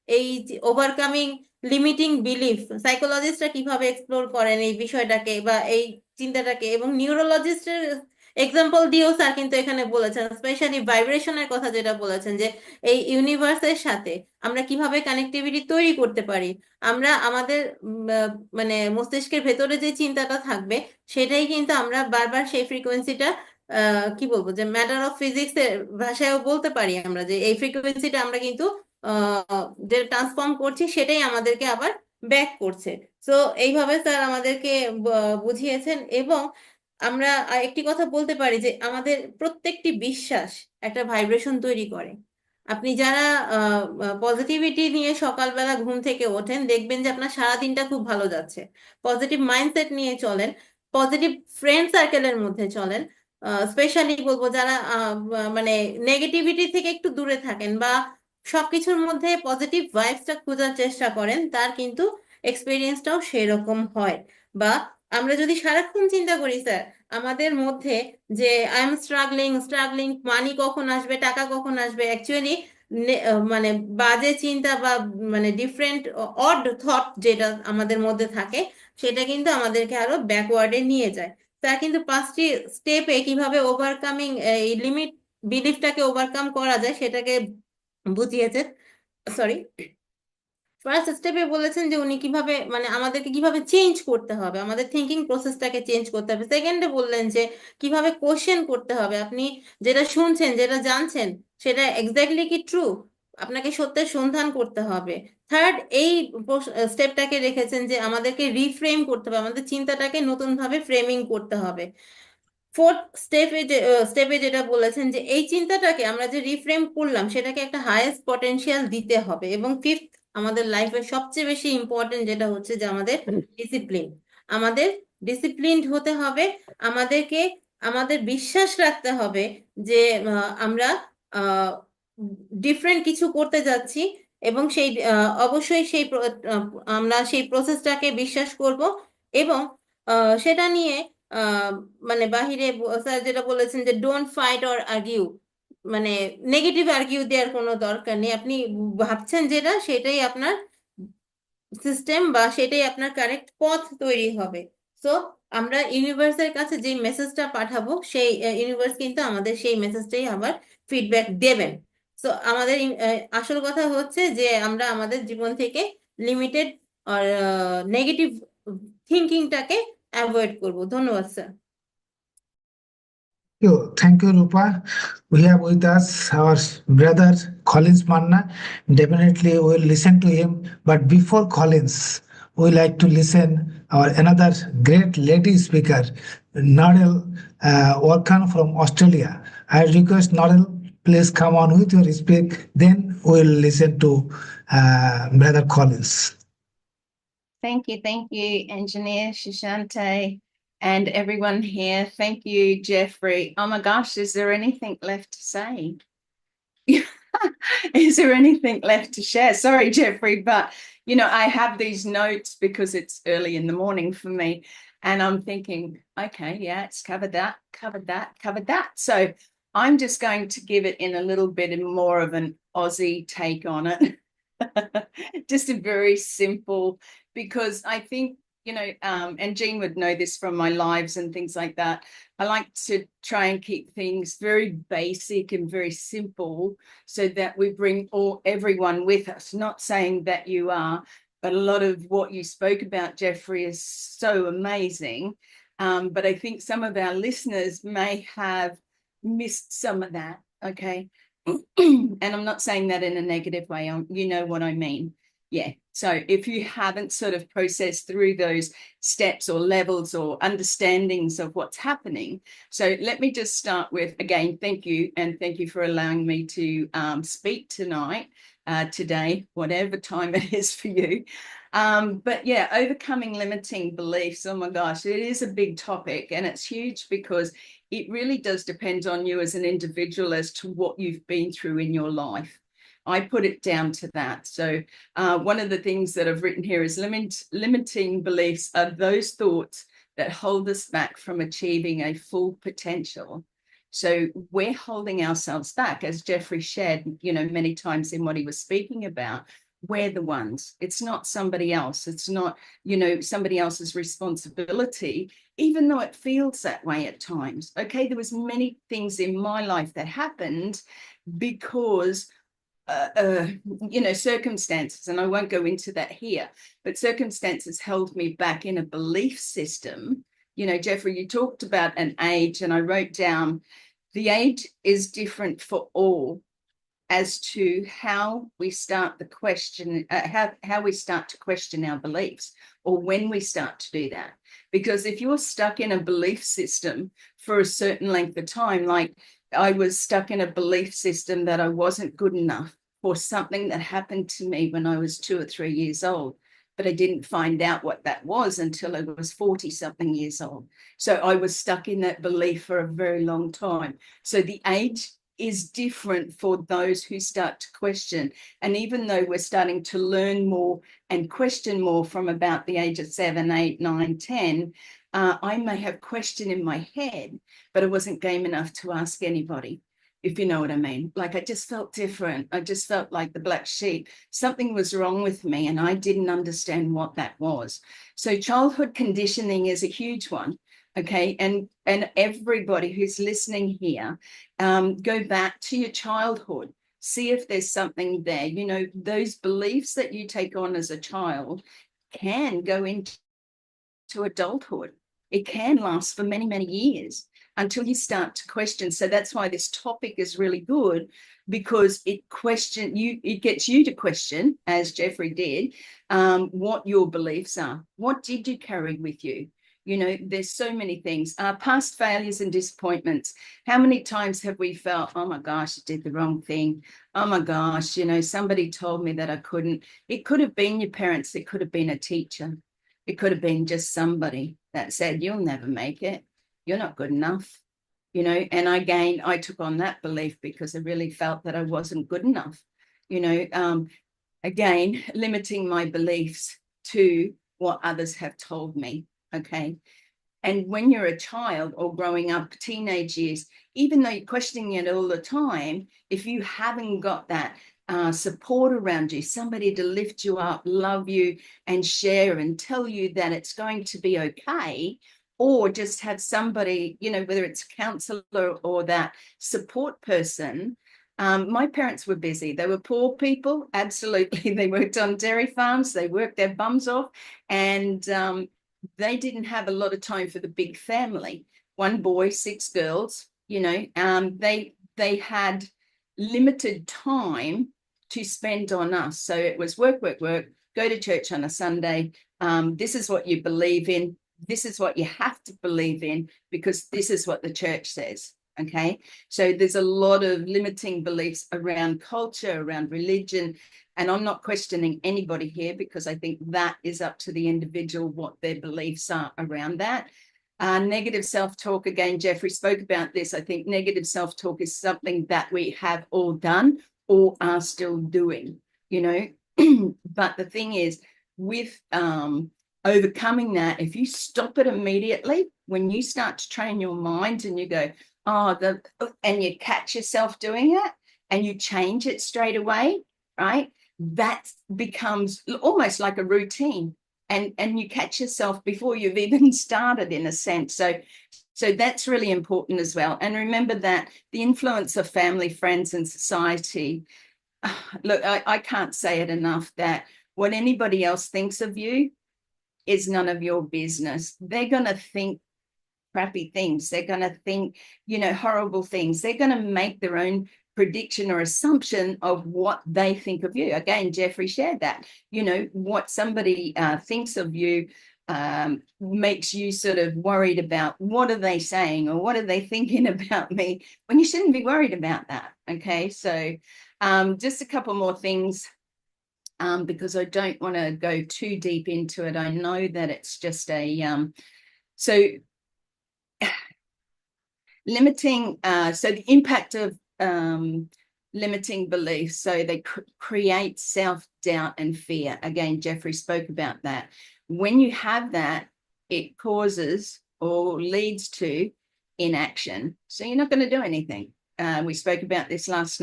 S3: এই ওভারকামিং লিমিটিং বিলিফ, সাইকোলজিস্টরা কিভাবে এক্সপ্লোর করেন এই বিষয়টাকে বা এই চিন্তাটাকে, এবং নিউরোলজিস্টের এক্সাম্পল দিয়েও স্যার কিন্তু এখানে বলেছেন, স্পেশালি ভাইব্রেশনের কথা যেটা বলেছেন যে এই ইউনিভার্সের সাথে আমরা কিভাবে কানেক্টিভিটি তৈরি করতে পারি। আমরা আমাদের মানে মস্তিষ্কের ভেতরে যে চিন্তাটা থাকবে সেটাই কিন্তু আমরা বারবার সেই ফ্রিকোয়েন্সিটা কি বলবো যে ম্যাটার অফ ফিজিক্স এর ভাষায়ও বলতে পারি আমরা যে এই ফ্রিকোয়েন্সিটা আমরা কিন্তু যে ট্রান্সফর্ম করছি সেটাই আমাদেরকে আবার ব্যাক করছে। তো এইভাবে স্যার আমাদেরকে বুঝিয়েছেন। এবং আমরা একটি কথা বলতে পারি যে আমাদের প্রত্যেকটি বিশ্বাস একটা ভাইব্রেশন তৈরি করে। আপনি যারা পজিটিভিটি নিয়ে সকালবেলা ঘুম থেকে ওঠেন দেখবেন যে আপনার সারা দিনটা খুব ভালো যাচ্ছে, পজিটিভ মাইন্ডসেট নিয়ে চলেন, পজিটিভ ফ্রেন্ড সার্কেলের মধ্যে চলেন। স্পেশালি বলবো যারা মানে নেগেটিভিটি থেকে একটু দূরে থাকেন বা সবকিছুর মধ্যে পজিটিভ ভাইবসটা খোঁজার চেষ্টা করেন, তার কিন্তু এক্সপিরিয়েন্সটাও সেরকম হয়। বা আমরা যদি সারাক্ষণ চিন্তা করি স্যার আমাদের মধ্যে যে আই এম স্ট্রাগলিং স্ট্রাগলিং, মানি কখন আসবে, টাকা কখন আসবে, অ্যাকচুয়ালি মানে বাজে চিন্তা বা মানে ডিফারেন্ট অড থট যেটা আমাদের মধ্যে থাকে সেটা কিন্তু আমাদেরকে আরো ব্যাকওয়ার্ডে নিয়ে যায়। তা কিন্তু 5টি স্টেপে কিভাবে ওভারকামিং এই লিমিট বিলিফটাকে ওভারকাম করা যায় সেটাকে বুঝিয়েছে। সরি, ফার্স্ট স্টেপে বলেছেন যে উনি কিভাবে মানে আমাদেরকে কিভাবে চেঞ্জ করতে হবে, আমাদের থিঙ্কিং প্রসেসটাকে চেঞ্জ করতে হবে। সেকেন্ডে বললেন যে কিভাবে কোশ্চেন করতে হবে, আপনি যেটা শুনছেন যেটা জানছেন সেটা এক্স্যাক্টলি কি ট্রু, আপনাকে সত্যের সন্ধান করতে হবে। থার্ড, এই স্টেপটাকে রেখেছেন যে আমাদেরকে রিফ্রেম করতে হবে, আমাদের চিন্তাটাকে নতুনভাবে ফ্রেমিং করতে হবে। ফোর্থ স্টেপে যেটা বলেছেন যে এই চিন্তাটাকে আমরা যে রিফ্রেম করলাম সেটাকে একটা হাইয়েস্ট পটেনশিয়াল দিতে হবে। এবং ফিফথ, আমাদের লাইফের সবচেয়ে বেশি ইম্পর্টেন্ট যেটা হচ্ছে যে আমাদের ডিসিপ্লিন। আমাদের ডিসিপ্লিনড হতে হবে, আমাদেরকে আমাদের বিশ্বাস রাখতে হবে যে আমরা ডিফারেন্ট কিছু করতে যাচ্ছি, এবং সেই অবশ্যই আমরা সেই প্রসেসটাকে বিশ্বাস করব। এবং সেটা নিয়ে মানে বাহিরে স্যার যেটা বলেছেন যে ডোন্ট ফাইট অর আর্গিউ, মানে নেগেটিভ আর্গিউ দেওয়ার কোনো দরকার নেই। আপনি ভাবছেন যেটা সেটাই আপনার সিস্টেম বা সেটাই আপনার কারেক্ট পথ তৈরি হবে। সো আমরা ইউনিভার্সের কাছে যে মেসেজটা পাঠাবো সেই ইউনিভার্স কিন্তু আমাদের সেই মেসেজটাই আবার ফিডব্যাক দেবেন। সো আমাদের আসল কথা হচ্ছে যে আমরা আমাদের জীবন থেকে লিমিটেড আর নেগেটিভ থিঙ্কিংটাকে অ্যাভয়েড করব। ধন্যবাদ sir.
S1: Thank you, Rupa. We have with us our brother Collins Manna. Definitely, we will listen to him. But before Collins, we like to listen our another great lady speaker, Nadel Orkan from Australia. I request Nadel, please come on with your speak. Then we will listen to brother Collins.
S4: Thank you, Engineer Shishante, and everyone here. Thank you, Jeffrey. Oh my gosh, is there anything left to say? Is there anything left to share? Sorry, Jeffrey, but you know, I have these notes because it's early in the morning for me, and I'm thinking, okay, yeah, it's covered that, covered that, covered that. So I'm just going to give it in a little bit more of an Aussie take on it. Just a very simple, because I think, you know, and Jean would know this from my lives and things like that. I like to try and keep things very basic and very simple so that we bring everyone with us. Not saying that you are, but a lot of what you spoke about, Jeffrey, is so amazing. But I think some of our listeners may have missed some of that, okay? And I'm not saying that in a negative way. You know what I mean. Yeah. So if you haven't sort of processed through those steps or levels or understandings of what's happening. So let me just start with, again, thank you. And thank you for allowing me to speak tonight, today, whatever time it is for you. But yeah, overcoming limiting beliefs. Oh my gosh, it is a big topic, and it's huge because it really does depend on you as an individual as to what you've been through in your life. I put it down to that. So one of the things that I've written here is limiting beliefs are those thoughts that hold us back from achieving a full potential. So we're holding ourselves back, as Jeffrey shared, you know, many times in what he was speaking about. We're the ones. It's not somebody else. It's not, you know, somebody else's responsibility, even though it feels that way at times. Okay, there was many things in my life that happened because you know, circumstances, and I won't go into that here, but circumstances held me back in a belief system. You know, Jeffrey, you talked about an age, and I wrote down the age is different for all as to how we start the question, how we start to question our beliefs, or when we start to do that. Because if you're stuck in a belief system for a certain length of time, like I was stuck in a belief system that I wasn't good enough for something that happened to me when I was 2 or 3 years old, but I didn't find out what that was until I was 40-something years old. So I was stuck in that belief for a very long time. So the age is different for those who start to question. And even though we're starting to learn more and question more from about the age of 7, 8, 9, 10, I may have question in my head, but I wasn't game enough to ask anybody, if you know what I mean. Like I just felt different. I just felt like the black sheep. Something was wrong with me and I didn't understand what that was. So childhood conditioning is a huge one. Okay, and everybody who's listening here, go back to your childhood, see if there's something there. You know, those beliefs that you take on as a child can go into adulthood. It can last for many, many years. until you start to question. So that's why this topic is really good, because it gets you to question, as Jeffrey did, what your beliefs are. What did you carry with you? You know, there's so many things. Past failures and disappointments. How many times have we felt, oh my gosh, I did the wrong thing. Oh my gosh, you know, somebody told me that I couldn't. It could have been your parents. It could have been a teacher. It could have been just somebody that said, you'll never make it. You're not good enough. You know, and again, I took on that belief because I really felt that I wasn't good enough. You know, again, limiting my beliefs to what others have told me. Okay. And when you're a child or growing up, teenage years, even though you're questioning it all the time, if you haven't got that support around you, somebody to lift you up, love you, and share and tell you that it's going to be okay, or just have somebody, you know, whether it's a counselor or that support person. My parents were busy. They were poor people. Absolutely. They worked on dairy farms. They worked their bums off, and they didn't have a lot of time for the big family. 1 boy, 6 girls, you know, they had limited time to spend on us. So it was work, work, work, go to church on a Sunday. This is what you believe in. This is what you have to believe in, because this is what the church says. Okay. So there's a lot of limiting beliefs around culture, around religion. And I'm not questioning anybody here, because I think that is up to the individual what their beliefs are around that. Negative self-talk, again, Jeffrey spoke about this. I think negative self-talk is something that we have all done or are still doing, you know. But the thing is, with overcoming that, if you stop it immediately, when you start to train your mind and you go, and you catch yourself doing it and you change it straight away, right? That becomes almost like a routine, and you catch yourself before you've even started, in a sense. So that's really important as well. And remember that the influence of family, friends, and society, look, I can't say it enough, that what anybody else thinks of you is none of your business. They're going to think crappy things. They're going to think, you know, horrible things. They're going to make their own prediction or assumption of what they think of you. Again, Jeffrey shared that, you know, what somebody thinks of you makes you sort of worried about, what are they saying, or what are they thinking about me, when you shouldn't be worried about that. Okay. So just a couple more things, because I don't want to go too deep into it. I know that it's just so limiting, so the impact of limiting beliefs. So they create self-doubt and fear. Again, Jeffrey spoke about that. When you have that, it causes or leads to inaction. So you're not going to do anything. We spoke about this last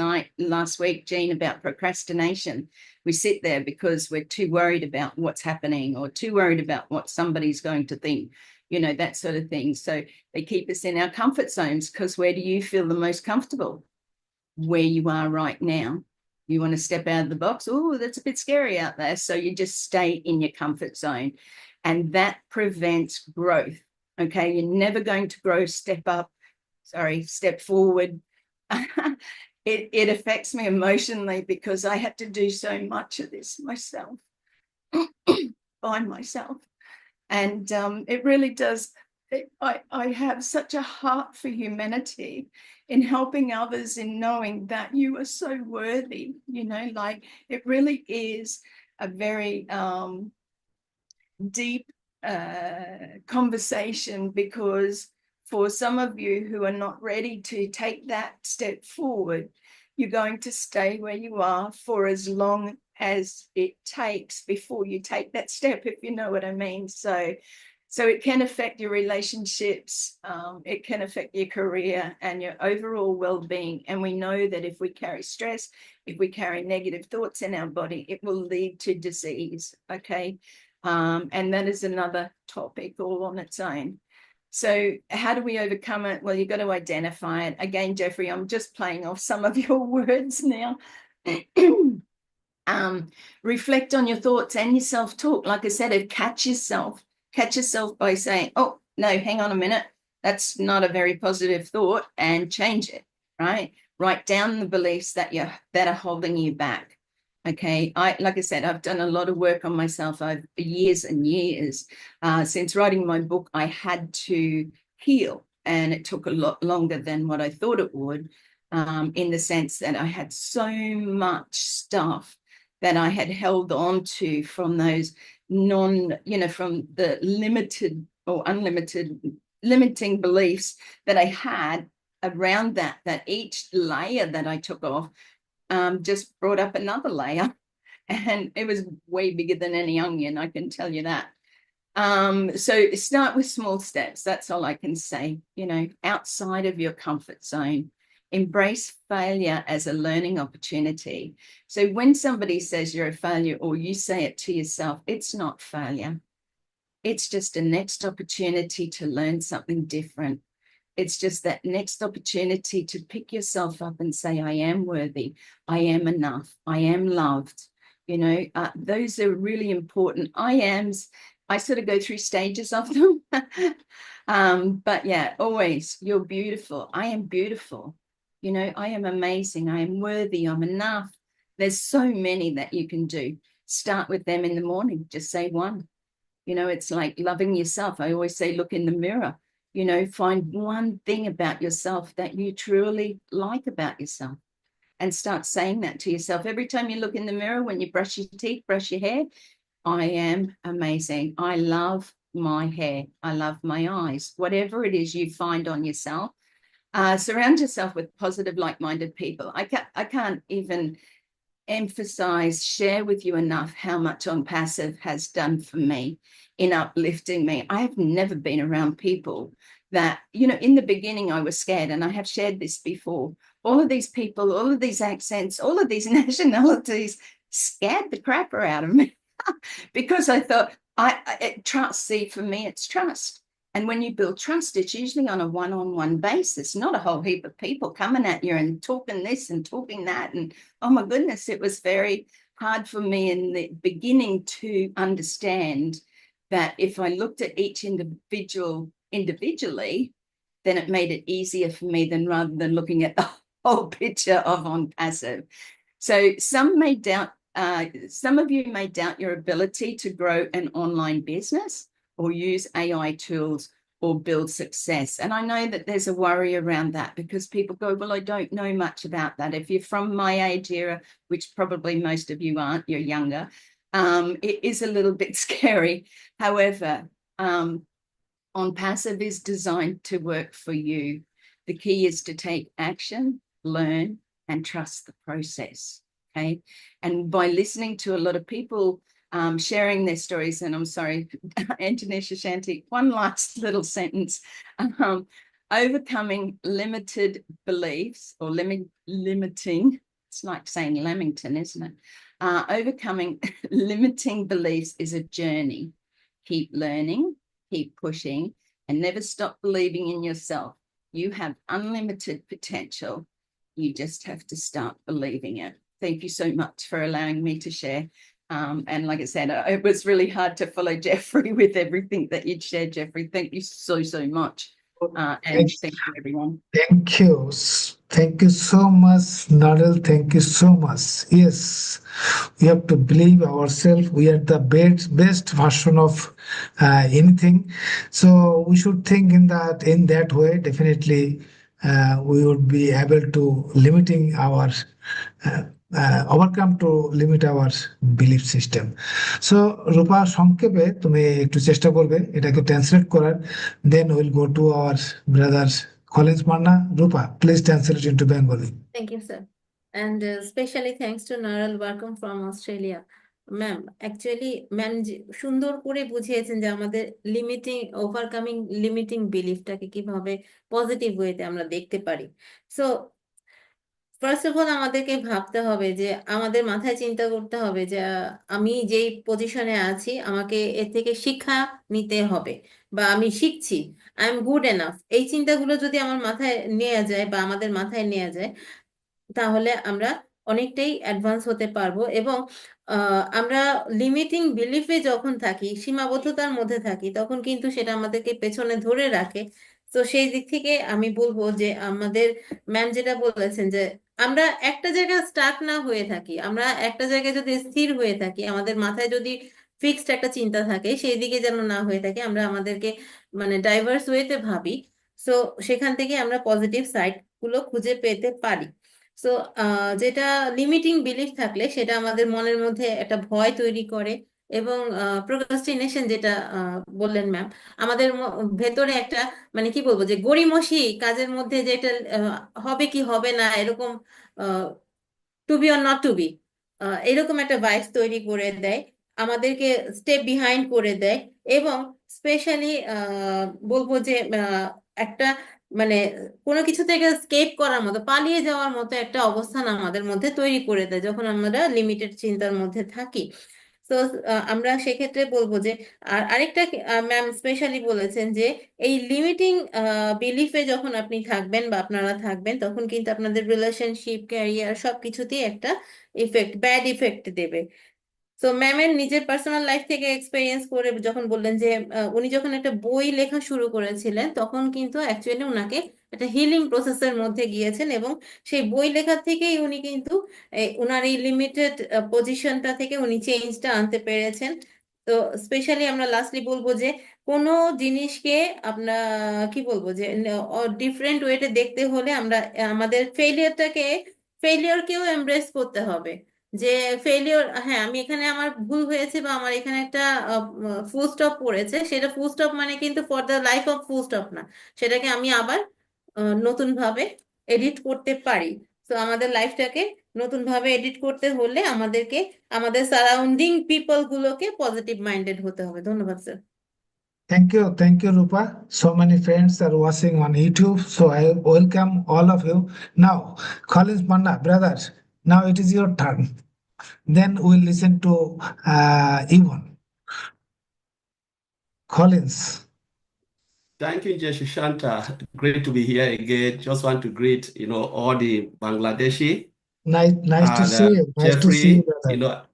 S4: week, Jean, about procrastination. We sit there because we're too worried about what's happening, or too worried about what somebody's going to think, you know, that sort of thing. So they keep us in our comfort zones, because where do you feel the most comfortable? Where you are right now. You want to step out of the box? Oh, that's a bit scary out there. So you just stay in your comfort zone, and that prevents growth. Okay. You're never going to grow, step forward. It affects me emotionally, because I had to do so much of this myself, by myself. And it really does. I have such a heart for humanity, in helping others, in knowing that you are so worthy, you know, like it really is a very deep conversation, because for some of you who are not ready to take that step forward, you're going to stay where you are for as long as it takes before you take that step, if you know what I mean. So it can affect your relationships, it can affect your career and your overall well-being. And we know that if we carry stress, if we carry negative thoughts in our body, it will lead to disease, okay? And that is another topic all on its own. So how do we overcome it? Well, you've got to identify it. Again, Jeffrey, I'm just playing off some of your words now. Reflect on your thoughts and your self-talk. Like I said, catch yourself by saying, oh, no, hang on a minute. that's not a very positive thought, and change it, right? Write down the beliefs that are holding you back. Okay, like I said, I've done a lot of work on myself over years and years. Since writing my book, I had to heal, and it took a lot longer than what I thought it would, in the sense that I had so much stuff that I had held on to from those from the limited or unlimited limiting beliefs that I had around that each layer that I took off just brought up another layer, and it was way bigger than any onion, I can tell you that. So start with small steps. That's all I can say, outside of your comfort zone. Embrace failure as a learning opportunity. So when somebody says you're a failure, or you say it to yourself, it's not failure. It's just a next opportunity to learn something different. It's just that next opportunity to pick yourself up and say, I am worthy, I am enough, I am loved. Those are really important I ams. I sort of go through stages of them. But yeah, always, you're beautiful. I am beautiful. I am amazing. I am worthy. I'm enough. There's so many that you can do. Start with them in the morning. Just say one. It's like loving yourself. I always say, look in the mirror. Find one thing about yourself that you truly like about yourself, and start saying that to yourself every time you look in the mirror. When you brush your teeth, brush your hair, I am amazing. I love my hair. I love my eyes. Whatever it is you find on yourself, surround yourself with positive, like-minded people. I can't even share with you enough how much On Passive has done for me in uplifting me. I have never been around people that, in the beginning I was scared, and I have shared this before. All of these people, all of these accents, all of these nationalities scared the crapper out of me because I thought, trust, see, for me, it's trust. And when you build trust, it's usually on a one-on-one basis, not a whole heap of people coming at you and talking this and talking that. And oh my goodness, it was very hard for me in the beginning to understand that if I looked at each individual individually, then it made it easier for me than rather than looking at the whole picture of On Passive. So some of you may doubt your ability to grow an online business or use AI tools or build success. And I know that there's a worry around that because people go, well, I don't know much about that. If you're from my age era, which probably most of you aren't, you're younger, it is a little bit scary. However, On Passive is designed to work for you. The key is to take action, learn, and trust the process. Okay. And by listening to a lot of people sharing their stories, and I'm sorry, Antonisha Shanti, one last little sentence. Overcoming limited beliefs or limiting, it's like saying Lamington, isn't it? Overcoming limiting beliefs is a journey. Keep learning, keep pushing, and never stop believing in yourself. You have unlimited potential. You just have to start believing it. Thank you so much for allowing me to share. And like I said, it was really hard to follow Jeffrey with everything that you'd shared, Jeffrey. Thank you so, so much. And thank you, everyone.
S1: Thank you. Thank you so much, Nadal. Thank you so much. Yes, we have to believe ourselves. We are the best version of anything. So we should think in that way. Definitely, we would be able to limiting our overcome to limit our belief system. So রূপা সংক্ষেপে তুমি একটু চেষ্টা করবে এটাকে translate করার, then we'll go to our brother Collins Marna. Rupa, please translate into Bengali.
S3: Thank you, sir. And specially thanks to Naral, welcome from Australia. Ma'am actually ma'am সুন্দর করে বুঝিয়েছেন যে আমাদের ওভারকামিং লিমিটিং বিলিফটাকে কিভাবে পজিটিভ ওয়েতে আমরা দেখতে পারি। সো ফার্স্ট অফ অল আমাদেরকে ভাবতে হবে যে আমাদের মাথায় চিন্তা করতে হবে যে আমি যেই পজিশনে আছি আমাকে এর থেকে শিক্ষা নিতে হবে বা আমি শিখছি, আই এম গুড এনাফ। এই চিন্তাগুলো যদি আমার মাথায় নেওয়া যায় বা আমাদের মাথায় নেওয়া যায় তাহলে আমরা অনেকটাই অ্যাডভান্স হতে পারবো। এবং আমরা লিমিটিং বিলিফে যখন থাকি, সীমাবদ্ধতার মধ্যে থাকি, তখন কিন্তু সেটা আমাদেরকে পেছনে ধরে রাখে তো সেই দিক থেকে আমি বলবো যে আমাদের ম্যাম যেটা বলেছেন যে আমরা একটা জায়গায় স্টাক না হয়ে থাকি, আমরা একটা জায়গায় যদি স্থির হয়ে থাকি, আমাদের মাথায় যদি ফিক্সড একটা চিন্তা থাকে, সেই দিকে যেন না হয়ে থাকে, আমরা আমাদেরকে মানে ডাইভার্স ওয়েতে ভাবি। সো সেখান থেকে আমরা পজিটিভ সাইড গুলো খুঁজে পেতে পারি। সো যেটা লিমিটিং বিলিফ থাকলে সেটা আমাদের মনের মধ্যে একটা ভয় তৈরি করে, এবং প্রোক্রাস্টিনেশন যেটা বললেন ম্যাম, আমাদের ভেতরে একটা মানে কি বলবো যে গড়িমসি কাজের মধ্যে যেটা হবে কি হবে না এরকম, to be or not to be, এরকম একটা ভাইবস তৈরি করে দেয়, আমাদেরকে স্টেপ বিহাইন্ড করে দেয়। এবং স্পেশালি বলবো যে একটা মানে কোনো কিছু থেকে স্কেপ করার মতো, পালিয়ে যাওয়ার মতো একটা অবস্থান আমাদের মধ্যে তৈরি করে দেয় যখন আমরা লিমিটেড চিন্তার মধ্যে থাকি। তো আমরা সেক্ষেত্রে বলবো যে আর আরেকটা ম্যাম স্পেশালি বলেছেন যে এই লিমিটিং বিলিফে যখন আপনি থাকবেন বা আপনারা থাকবেন, তখন কিন্তু আপনাদের রিলেশনশিপ, ক্যারিয়ার সবকিছুতেই একটা ইফেক্ট, ব্যাড ইফেক্ট দেবে। তো ম্যামের নিজের পার্সোনাল লাইফ থেকে এক্সপেরিয়েন্স করে যখন বললেন যে উনি যখন একটা বই লেখা শুরু করেছিলেন, তখন কিন্তু অ্যাকচুয়ালি উনাকে একটা হিলিং প্রসেসের মধ্যে গিয়েছেন, এবং সেই বই লেখা থেকেই উনি কিন্তু উনার এই লিমিটেড পজিশনটা থেকে উনি চেঞ্জটা আনতে পেরেছেন। তো স্পেশালি আমরা লাস্টলি বলবো যে কোনো জিনিসকে আপনার কি বলবো যে ডিফারেন্ট ওয়েতে দেখতে হলে আমরা আমাদের ফেলিয়ারকেও এমব্রেস করতে হবে। যে ফেলিওর, হ্যাঁ আমি এখানে আমার ভুল হয়েছে বা আমার এখানে একটা ফুল স্টপ পড়েছে, সেটা ফুল স্টপ মানে কিন্তু for the life of full stop না, সেটাকে আমি আবার নতুন ভাবে এডিট করতে পারি। তো আমাদের লাইফটাকে নতুন ভাবে এডিট করতে হলে আমাদেরকে আমাদের সারাউন্ডিং পিপল গুলোকে পজিটিভ মাইন্ডেড হতে হবে। ধন্যবাদ sir.
S1: Thank you, Rupa. So many friends are watching on YouTube, so I welcome all of you. Now, Collins Panna, brother, now it is your turn. Then we'll listen to Yvonne. Collins,
S5: Thank you, Jeshishanta. Great to be here again. Just want to greet, all the Bangladeshi
S1: nice to
S5: and
S1: see you. Nice to see you,
S5: Jeffrey.
S1: brother.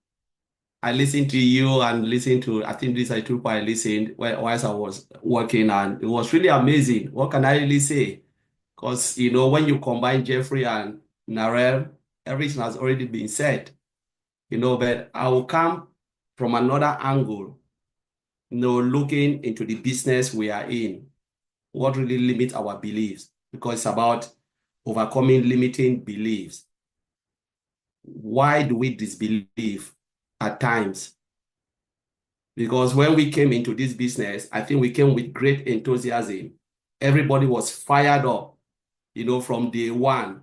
S5: I listened to you and listened to, I think this I took I listened whilst I was working, and it was really amazing. What can I really say? Because, when you combine Jeffrey and Narelle, everything has already been said, but I will come from another angle, looking into the business we are in. What really limits our beliefs, because it's about overcoming limiting beliefs. Why do we disbelieve at times? Because when we came into this business, I think we came with great enthusiasm. Everybody was fired up, from day one.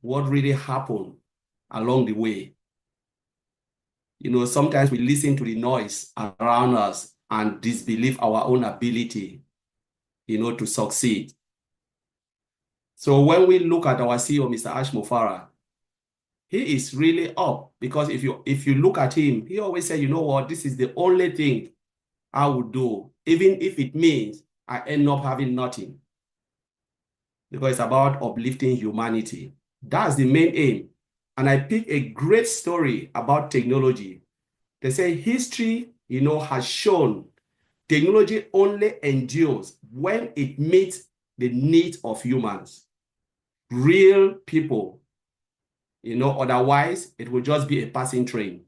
S5: What really happened along the way? Sometimes we listen to the noise around us and disbelieve our own ability, to succeed. So when we look at our CEO, Mr. Ash Mufara, he is really up, because if you look at him, he always said, you know what, this is the only thing I would do, even if it means I end up having nothing. Because it's about uplifting humanity. That's the main aim. And I picked a great story about technology. They say history, has shown technology only endures when it meets the needs of humans, real people. Otherwise it will just be a passing train.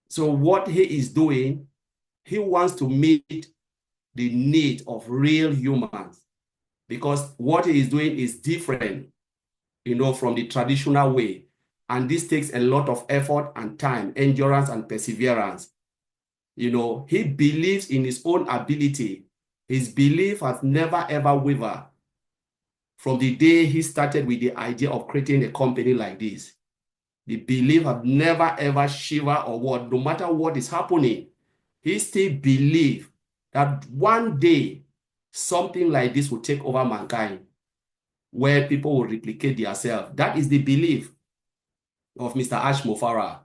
S5: So what he is doing, he wants to meet the need of real humans, because what he is doing is different, from the traditional way. And this takes a lot of effort and time, endurance and perseverance. He believes in his own ability. His belief has never ever wavered from the day he started with the idea of creating a company like this. The belief has never ever shivered or what, no matter what is happening, he still believes that one day something like this will take over mankind, where people will replicate themselves. That is the belief of Mr. Ash Mufara.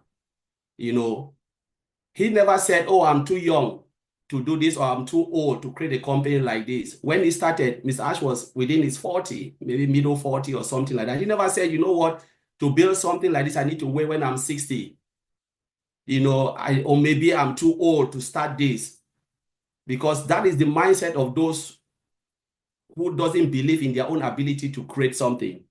S5: He never said, oh, I'm too young to do this, or I'm too old to create a company like this. When he started, Mr. Ash was within his 40, maybe middle 40 or something like that. He never said, you know what, to build something like this, I need to wait when I'm 60. Or maybe I'm too old to start this. because that is the mindset of those who doesn't believe in their own ability to create something.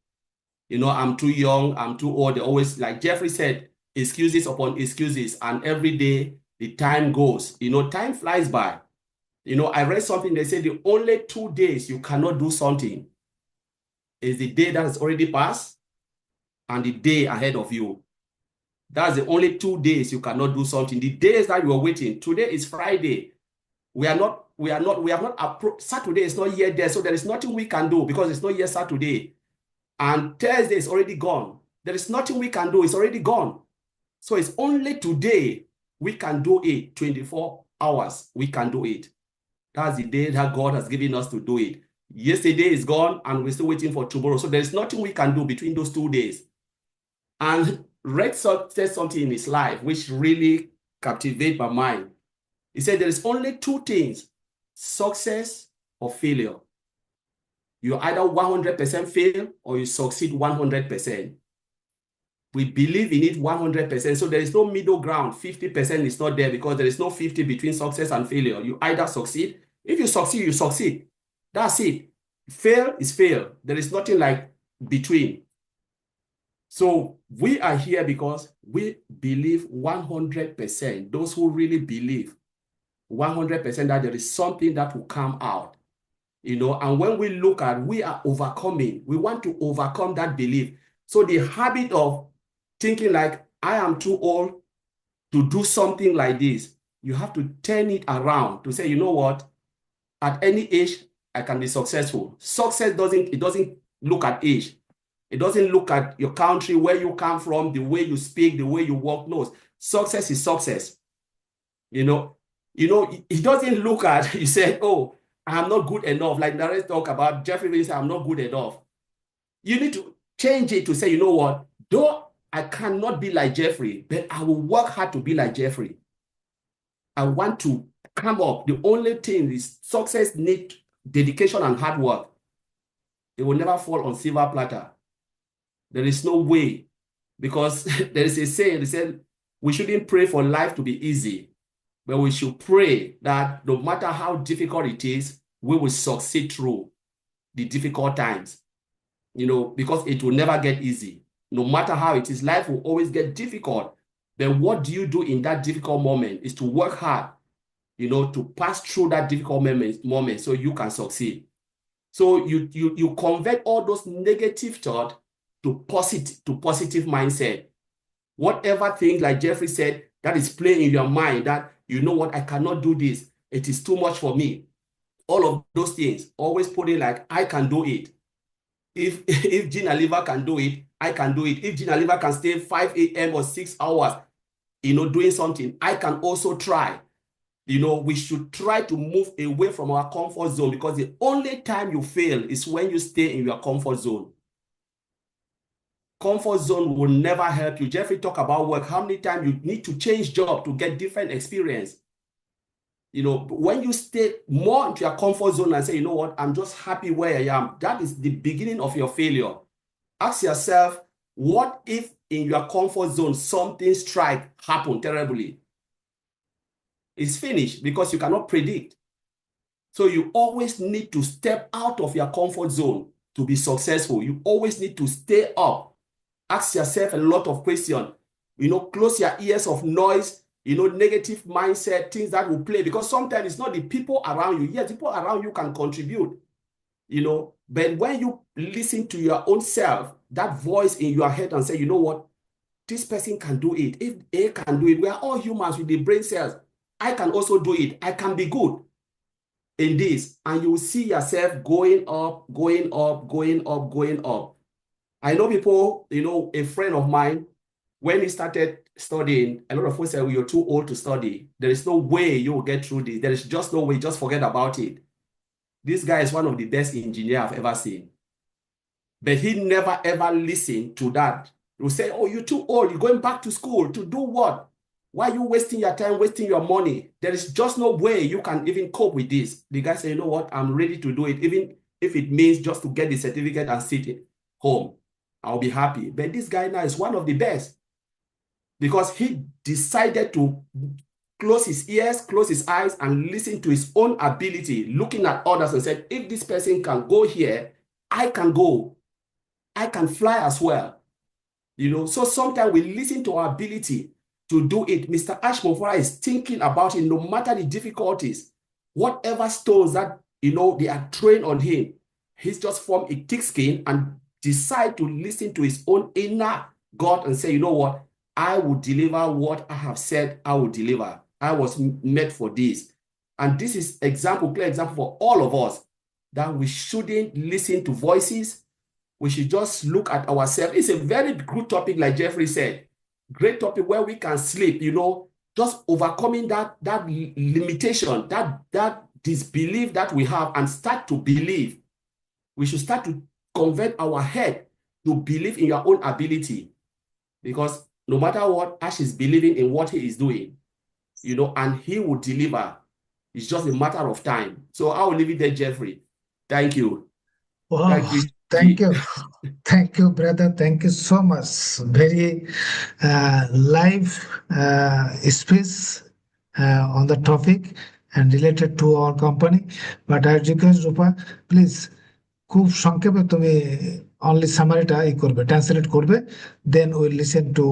S5: You know, I'm too young, I'm too old. They always, like Jeffrey said, excuses upon excuses, and every day the time goes. You know, time flies by. You know, I read something, they said the only 2 days you cannot do something is the day that has already passed and the day ahead of you. That's the only 2 days you cannot do something. The days that you are waiting. Today is Friday. We have not approached. Saturday is not yet there, so there is nothing we can do because it's not yet Saturday. And Thursday is already gone. There is nothing we can do, it's already gone. So it's only today we can do it. 24 hours we can do it. That's the day that God has given us to do it. Yesterday is gone and we're still waiting for tomorrow. So there's nothing we can do between those 2 days. And Red said something in his life which really captivated my mind. He said there is only 2 things, success or failure. You either 100% fail or you succeed 100%. We believe in it 100%. So there is no middle ground. 50% is not there because there is no 50 between success and failure. You either succeed. If you succeed, you succeed. That's it. Fail is fail. There is nothing like between. So we are here because we believe 100%. Those who really believe 100% that there is something that will come out. You know, and when we look at, we are overcoming. We want to overcome that belief. So the habit of thinking like, I am too old to do something like this, you have to turn it around to say, you know what? At any age, I can be successful. Success doesn't look at age. It doesn't look at your country, where you come from, the way you speak, the way you walk. No, success is success. You know, it doesn't look at, you said, oh, I'm not good enough. Like Narek talk about, Jeffrey said, I'm not good enough. You need to change it to say, you know what? Though I cannot be like Jeffrey, but I will work hard to be like Jeffrey. I want to come up. The only thing is success needs dedication and hard work. It will never fall on silver platter. There is no way, because there is a saying, they said, we shouldn't pray for life to be easy, but we should pray that no matter how difficult it is, we will succeed through the difficult times, you know, because it will never get easy. No matter how it is, life will always get difficult. Then what do you do in that difficult moment is to work hard, you know, to pass through that difficult moment so you can succeed. So you convert all those negative thoughts to positive mindset. Whatever things, like Jeffrey said, that is playing in your mind, that, you know what, I cannot do this. It is too much for me. All of those things, always put it like, I can do it. If Gina Liver can do it, I can do it. If Gina Liver can stay 5 a.m. or 6 hours, you know, doing something, I can also try. You know, we should try to move away from our comfort zone, because the only time you fail is when you stay in your comfort zone. Comfort zone will never help you. Jeffrey talked about work. How many times you need to change job to get different experience? You know, when you stay more into your comfort zone and say, you know what, I'm just happy where I am, that is the beginning of your failure. Ask yourself, what if in your comfort zone something happen terribly? It's finished, because you cannot predict. So you always need to step out of your comfort zone to be successful. You always need to stay up. Ask yourself a lot of questions. You know, close your ears of noise, you know, negative mindset, things that will play, because sometimes it's not the people around you. Yes, people around you can contribute, you know, but when you listen to your own self, that voice in your head, and say, you know what, this person can do it. If A can do it, we are all humans with the brain cells. I can also do it. I can be good in this. And you will see yourself going up, going up, going up, going up. I know people, you know, a friend of mine, when he started studying, a lot of people said, well, you're too old to study. There is no way you will get through this. There is just no way. Just forget about it. This guy is one of the best engineers I've ever seen. But he never, ever listened to that. He will say, oh, you're too old. You're going back to school to do what? Why are you wasting your time, wasting your money? There is just no way you can even cope with this. The guy said, you know what? I'm ready to do it. Even if it means just to get the certificate and sit home, I'll be happy. But this guy now is one of the best, because he decided to closed his ears, closed his eyes, and listened to his own ability, looking at others and said, if this person can go here, I can go. I can fly as well. You know, so sometimes we listen to our ability to do it. Mr. Ashmofora is thinking about it, no matter the difficulties, whatever stones that, you know, they are throwing on him, he's just formed a thick skin and decide to listen to his own inner God and say, you know what, I will deliver what I have said I will deliver. I was made for this. And this is example, clear example for all of us, that we shouldn't listen to voices. We should just look at ourselves. It's a very good topic, like Jeffrey said. Great topic where we can sleep, you know, just overcoming that limitation, that disbelief that we have, and start to believe. We should start to convert our head to believe in your own ability. Because no matter what, Ash is believing in what he is doing, you know, and he will deliver. It's just a matter of time. So I will leave it there, Jeffrey. Thank you.
S1: Wow,
S5: Thank you.
S1: thank
S5: G.
S1: you. Thank you, brother. Thank you so much. Very live speech on the topic and related to our company. But I request Rupa, please, খুব সংক্ষেপে তুমি only সামারিটা করবে, translate করবে, then we listen to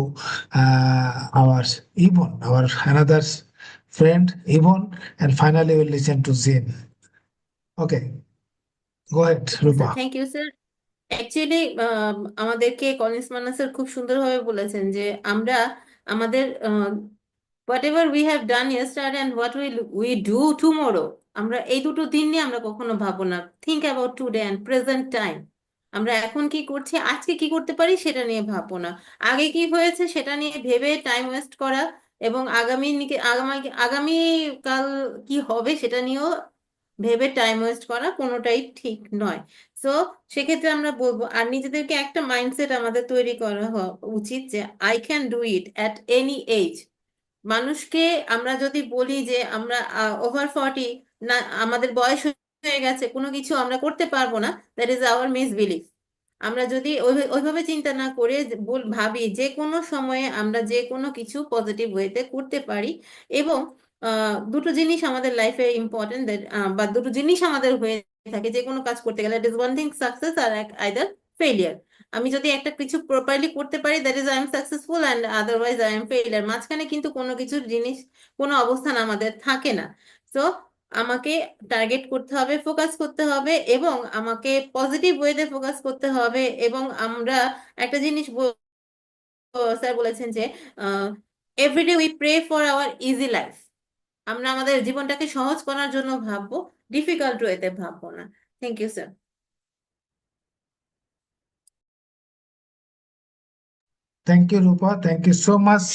S1: our Yvonne, our another friend Yvonne, and finally we listen to Zin. Okay, go ahead, Rupa.
S3: Thank you sir. Actually আমাদেরকে Collins Manna sir খুব সুন্দরভাবে বলেছেন যে আমরা আমাদের whatever we have done yesterday and what will we do tomorrow, আমরা এই দুটো দিন নিয়ে আমরা কখনো ভাবো না। Think about today and present time. আমরা এখন কি করছি, আজকে কি করতে পারি সেটা নিয়ে ভাববো না। আগে কি হয়েছে সেটা নিয়ে ভেবে টাইম ওয়েস্ট করা এবং আগামী কাল কি হবে সেটা নিয়েও ভেবে টাইম ওয়েস্ট করা কোনোটাই ঠিক নয়। সো সেক্ষেত্রে আমরা বলবো, আর নিজেদেরকে একটা মাইন্ডসেট আমাদের তৈরি করা উচিত যে I can do it at any age. মানুষকে আমরা যদি বলি যে আমরা ওভার 40 না, আমাদের বয়স হয়ে গেছে, কোনো কিছু আমরা করতে পারবো না, দ্যাট ইজ আওয়ার মিসবিলিফ। আমরা যদি ওইভাবে চিন্তা না করে ভাবি যে কোনো সময়ে আমরা যে কোনো কিছু পজিটিভ ওয়েতে করতে পারি, এবং দুটো জিনিস আমাদের লাইফে ইম্পর্টেন্ট, বা দুটো জিনিস আমাদের হয়ে থাকে যে কোনো কাজ করতে গেলে, it is one thing success আর আইদার ফেলিয়ার। আমি যদি একটা কিছু প্রপারলি করতে পারি, that is I am successful, and otherwise I am failure. মাঝখানে কিন্তু কোনো কিছুর জিনিস, কোনো অবস্থান আমাদের থাকে না। সো আমাকে টার্গেট করতে হবে, ফোকাস করতে হবে, এবং আমাকে পজিটিভ ওয়েতে ফোকাস করতে হবে। এবং আমরা একটা জিনিস স্যার বলেছেন যে everyday we pray for our easy life. আমরা আমাদের জীবনটাকে সহজ করার জন্য ভাববো, ডিফিকাল্ট ওয়েতে ভাববো না। Thank you sir.
S1: Thank you, Rupa. Thank you so much.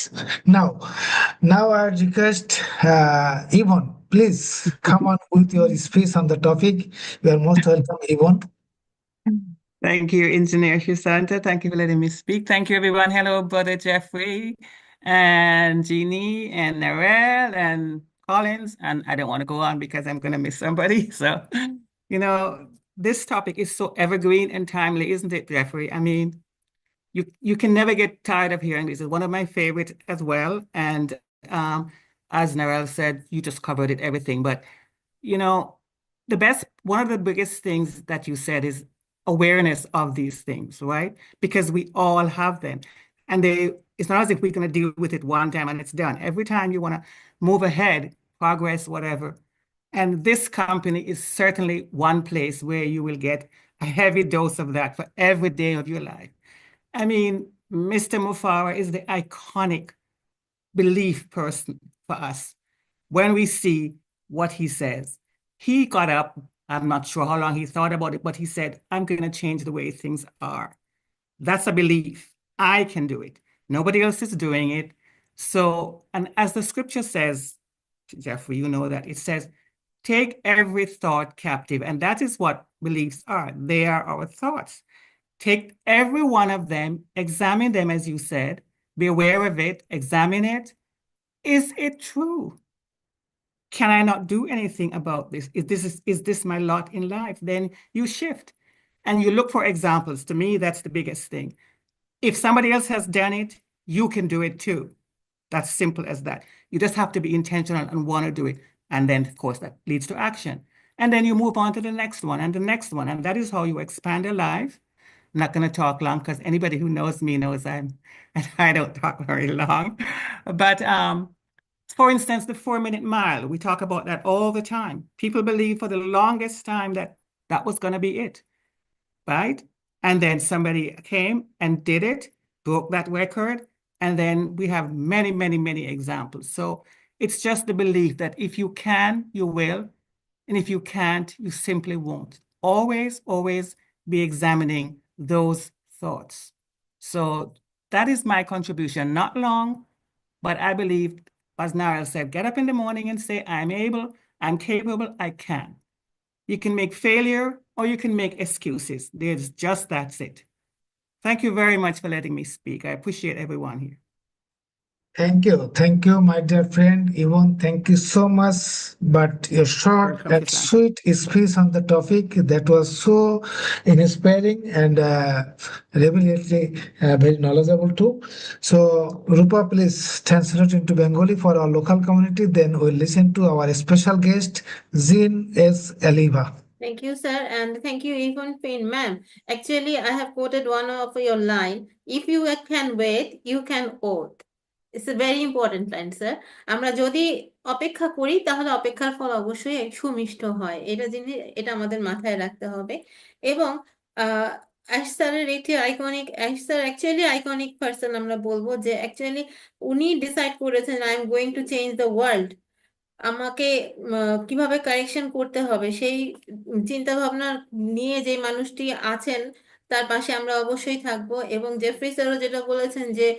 S1: Now I request Yvonne, please come on with your speech on the topic. You are most welcome, Yvonne.
S6: Thank you, Engineer Husanta. Thank you for letting me speak. Thank you, everyone. Hello, Brother Jeffrey and Jeannie and Narelle and Collins. And I don't want to go on because I'm going to miss somebody. So, you know, this topic is so evergreen and timely, isn't it, Jeffrey? I mean, you can never get tired of hearing this. It's one of my favorites as well. And as Narelle said, you just covered it, everything. But, you know, one of the biggest things that you said is awareness of these things, right? Because we all have them. And it's not as if we're going to deal with it one time and it's done. Every time you want to move ahead, progress, whatever. And this company is certainly one place where you will get a heavy dose of that for every day of your life. I mean, Mr. Mufara is the iconic belief person for us. When we see what he says, he got up, I'm not sure how long he thought about it, but he said, I'm going to change the way things are. That's a belief. I can do it. Nobody else is doing it. So, and as the scripture says, Jeffrey, you know that it says, take every thought captive. And that is what beliefs are. They are our thoughts. Take every one of them, examine them, as you said, be aware of it, examine it. Is it true? Can I not do anything about this? Is this my lot in life? Then you shift and you look for examples. To me, that's the biggest thing. If somebody else has done it, you can do it too. That's simple as that. You just have to be intentional and want to do it. And then, of course, that leads to action. And then you move on to the next one and the next one. And that is how you expand your life. I'm not going to talk long because anybody who knows me knows I don't talk very long. But for instance, the 4-minute mile, we talk about that all the time. People believe for the longest time that that was going to be it, right? And then somebody came and did it, broke that record. And then we have many, many, many examples. So it's just the belief that if you can, you will. And if you can't, you simply won't. Always, always be examining those thoughts. So that is my contribution. Not long, but I believe, as Narelle said, get up in the morning and say, I'm able, I'm capable, I can. You can make failure or you can make excuses. That's it. Thank you very much for letting me speak. I appreciate everyone here.
S1: Thank you, my dear friend. Yvonne, thank you so much. But your short
S6: Welcome,
S1: and
S6: Shashank.
S1: sweet speech on the topic that was so inspiring and revealing, very knowledgeable too. So, Rupa, please translate into Bengali for our local community. Then we'll listen to our special guest, Jean S. Aliva.
S3: Thank you, sir, and thank you, Yvonne Finn, ma'am. Actually, I have quoted one of your line. If you can wait, you can oath. It's a very important line, sir. আমরা যদি অপেক্ষা করি তাহলে অপেক্ষার ফল অবশ্যই সুমিষ্ট হয়। এটা আমাদের মাথায় রাখতে হবে। এবং অ্যাশ স্যারের একটি ash sir actually iconic person আমরা বলবো যে অ্যাকচুয়ালি উনি ডিসাইড করেছেন I am going to change the world. আমাকে কিভাবে কারেকশন করতে হবে সেই চিন্তা ভাবনা নিয়ে যে মানুষটি আছেন তার পাশে আমরা অবশ্যই থাকবো। এবং জেফ্রি স্যারও যেটা বলেছেন যে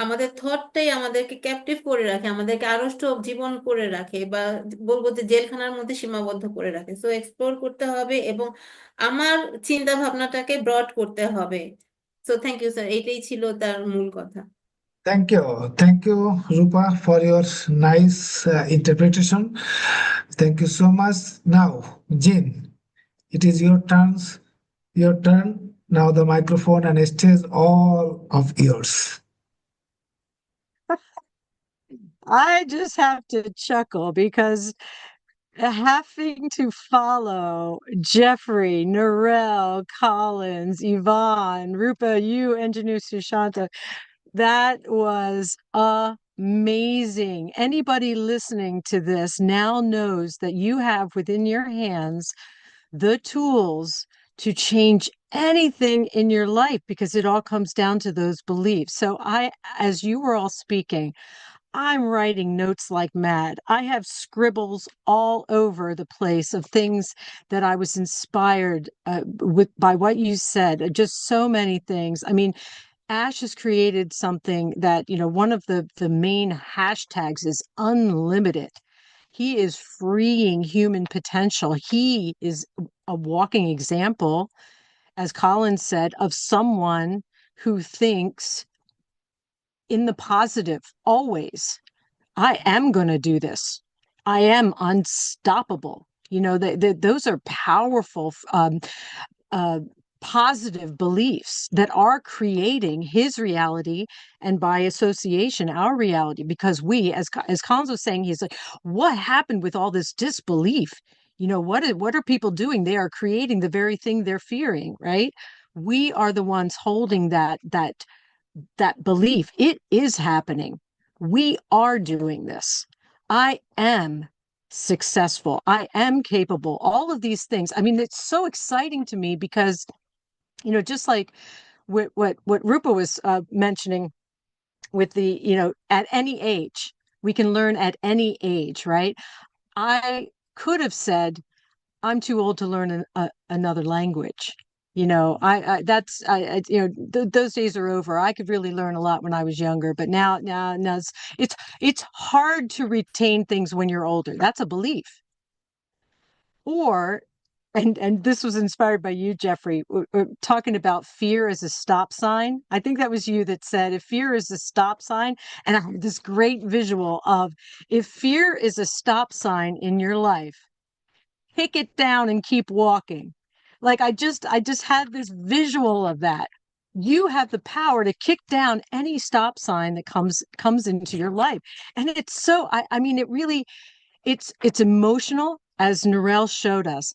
S3: আমাদের থটটাই আমাদেরকে ক্যাপটিভ করে রাখে, আমাদেরকে আড়ষ্ট জীবন করে রাখে, বা বলবো যে জেলখানার মধ্যে সীমাবদ্ধ করে রাখে। সো এক্সপ্লোর করতে হবে এবং আমার চিন্তা ভাবনাটাকে ব্রড করতে হবে। সো থ্যাংক ইউ স্যার, এটাই ছিল তার মূল কথা।
S1: Thank you, Rupa, for your nice interpretation. Thank you so much. Now, Jean, it is your turn. Now the microphone and stage all of yours.
S7: I just have to chuckle because having to follow Jeffrey, Narelle, Collins, Yvonne, Rupa, you, Engineer Sushanta, that was amazing. Anybody listening to this now knows that you have within your hands the tools to change anything in your life because it all comes down to those beliefs. So as you were all speaking, I'm writing notes like mad. I have scribbles all over the place of things that I was inspired by what you said. Just so many things. I mean, Ash has created something that, one of the main hashtags is unlimited. He is freeing human potential. He is a walking example, as Colin said, of someone who thinks in the positive always. I am going to do this. I am unstoppable. Those are powerful, positive beliefs that are creating his reality and by association, our reality, because we, as Collins was saying, he's like, what happened with all this disbelief? What are people doing? They are creating the very thing they're fearing, right? We are the ones holding that belief. It is happening. We are doing this. I am successful. I am capable. All of these things. I mean, it's so exciting to me because, just like what Rupa was mentioning with the, at any age, we can learn at any age, right? I could have said, I'm too old to learn another language. Those days are over. I could really learn a lot when I was younger, but now it's hard to retain things when you're older. That's a belief. And this was inspired by you, Jeffrey, we're talking about fear as a stop sign. I think that was you that said, if fear is a stop sign, and I have this great visual of, if fear is a stop sign in your life, kick it down and keep walking. Like I just had this visual of that. you have the power to kick down any stop sign that comes into your life. And it's so, I mean, it really, it's emotional, as Narelle showed us.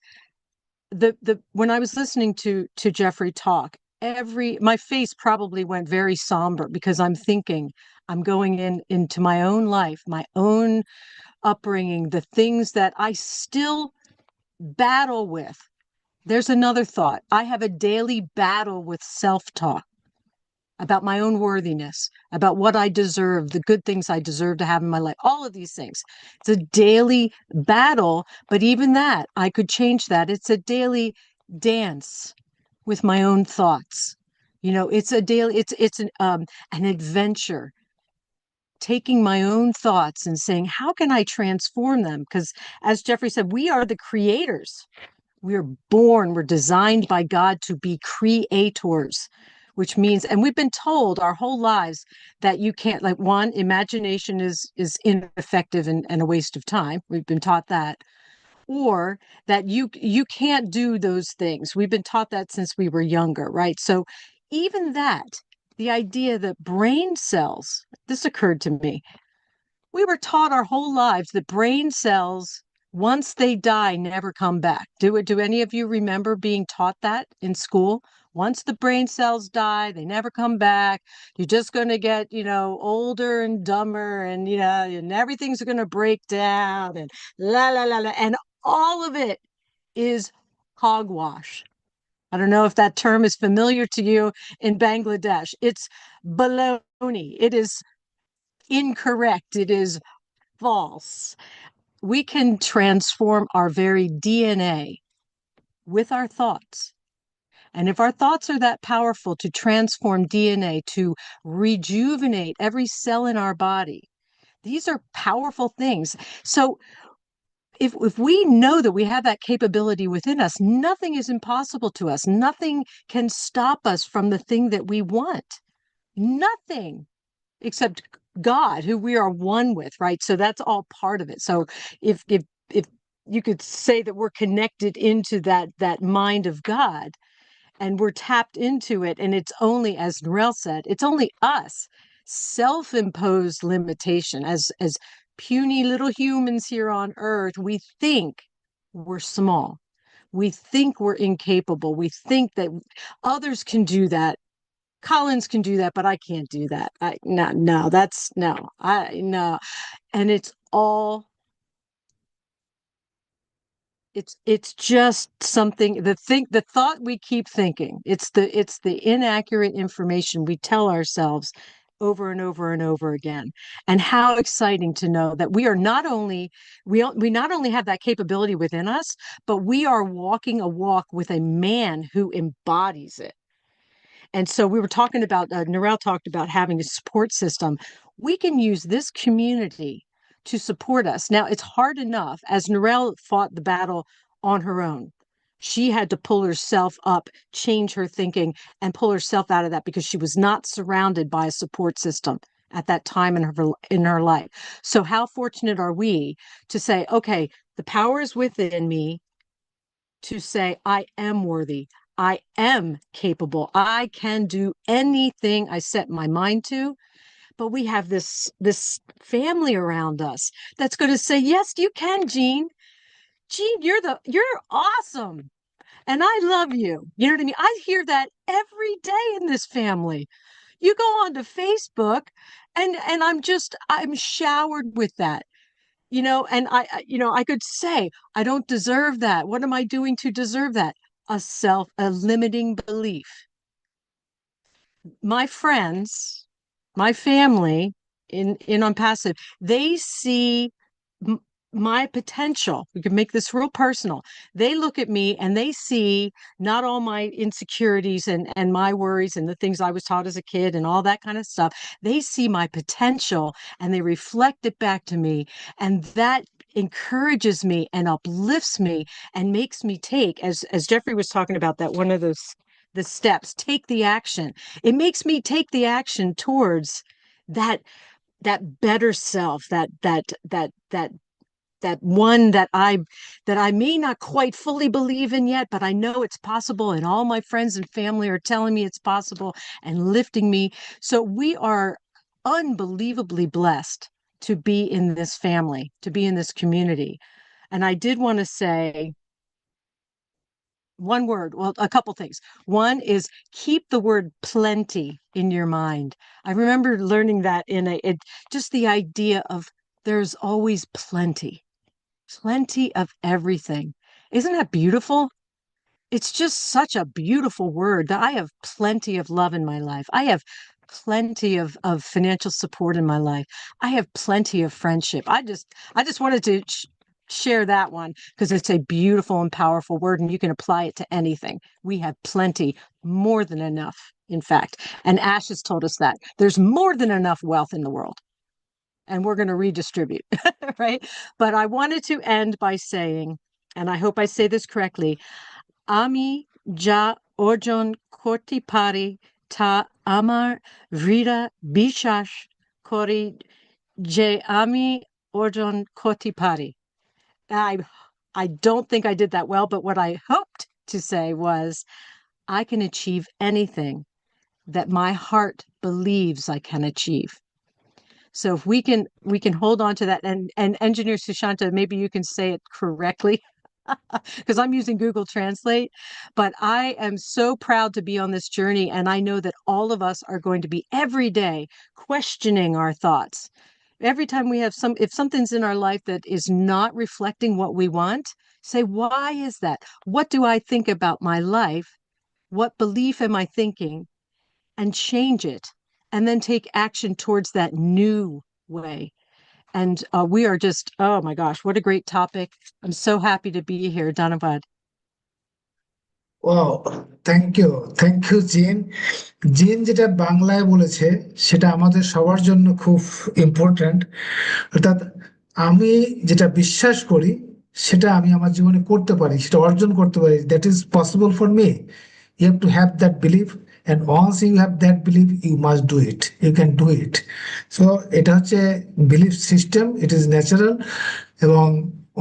S7: When I was listening to Jeffrey talk, my face probably went very somber, because I'm thinking, I'm going into my own life, my own upbringing, the things that I still battle with. There's another thought. I have a daily battle with self-talk about my own worthiness, about what I deserve, the good things I deserve to have in my life, all of these things. It's a daily battle, but even that, I could change that. It's a daily dance with my own thoughts. You know, it's a daily, it's an adventure, taking my own thoughts and saying, how can I transform them? Because as Jeffrey said, we are the creators. We're born, we're designed by God to be creators, which means, and we've been told our whole lives that you can't, like, one, imagination is ineffective and a waste of time. We've been taught that. Or that you can't do those things. We've been taught that since we were younger, right? So even that, the idea that brain cells, this occurred to me, we were taught our whole lives that brain cells, once they die, never come back. Do any of you remember being taught that in school? Once the brain cells die, they never come back. You're just going to get, older and dumber, and, and everything's going to break down, and la, la, la, la. And all of it is hogwash. I don't know if that term is familiar to you in Bangladesh. It's baloney. It is incorrect. It is false. We can transform our very DNA with our thoughts. And if our thoughts are that powerful to transform DNA, to rejuvenate every cell in our body, these are powerful things. So if we know that we have that capability within us, nothing is impossible to us. Nothing can stop us from the thing that we want. Nothing, except God, who we are one with, right? So that's all part of it. So if you could say that we're connected into that mind of God, and we're tapped into it, and it's only, as Narelle said, it's only us, self-imposed limitation, as puny little humans here on earth. We think we're small. We think we're incapable. We think that others can do that. Collins can do that, but I can't do that. No, and it's all, it's just something, the thought we keep thinking. It's the inaccurate information we tell ourselves over and over and over again. And how exciting to know that we not only have that capability within us, but we are walking a walk with a man who embodies it. And so we were talking about, Narelle talked about having a support system. We can use this community to support us. Now, it's hard enough, as Narelle fought the battle on her own. She had to pull herself up, change her thinking, and pull herself out of that, because she was not surrounded by a support system at that time in her life. So how fortunate are we to say, okay, the power is within me to say, I am worthy. I am capable. I can do anything I set my mind to. But we have this family around us that's going to say, yes, you can, Jean. Jean, you're awesome. And I love you. You know what I mean? I hear that every day in this family. You go onto Facebook, and I'm showered with that. And I could say, I don't deserve that. What am I doing to deserve that? A limiting belief. My friends, my family in Unpassive, they see my potential. We can make this real personal. They look at me and they see not all my insecurities and my worries and the things I was taught as a kid and all that kind of stuff. They see my potential and they reflect it back to me. And that encourages me and uplifts me and makes me take, as Jeffrey was talking about, that one of the steps, take the action. It makes me take the action towards that better self, that that one that I may not quite fully believe in yet, but I know it's possible, and all my friends and family are telling me it's possible and lifting me. So we are unbelievably blessed to be in this family, to be in this community. And I did want to say one word, well, a couple things. One is keep the word plenty in your mind. I remember learning that just the idea of there's always plenty of everything. Isn't that beautiful? It's just such a beautiful word that I have plenty of love in my life. I have plenty of financial support in my life. I have plenty of friendship. I just wanted to share that one because it's a beautiful and powerful word, and you can apply it to anything. We have plenty, more than enough, in fact. And Ash has told us that there's more than enough wealth in the world, and we're going to redistribute, right? But I wanted to end by saying, and I hope I say this correctly, আমি যা অর্জন করতে পারি তা আমার হৃদয় বিশ্বাস করি যে আমি অর্জন করতে পারি. I don't think I did that well, but what I hoped to say was I can achieve anything that my heart believes I can achieve. So if we can hold on to that, and Engineer Sushanta, maybe you can say it correctly because I'm using Google Translate, but I am so proud to be on this journey. And I know that all of us are going to be every day questioning our thoughts. Every time we have if something's in our life that is not reflecting what we want, say, why is that? What do I think about my life? What belief am I thinking? And change it, and then take action towards that new way. And we are just, oh my gosh, what a great topic. I'm so happy to be here. Dhanavad.
S1: Wow, thank you Jean. Jean যেটা বাংলায় বলেছে সেটা আমাদের সবার জন্য খুব important. অর্থাৎ আমি যেটা বিশ্বাস করি সেটা আমি আমার জীবনে করতে পারি, সেটা অর্জন করতে পারি, that is possible for me. You have to have that believe, and once you have that believe you must do it, you can do it. So এটা হচ্ছে belief system, it is natural. এবং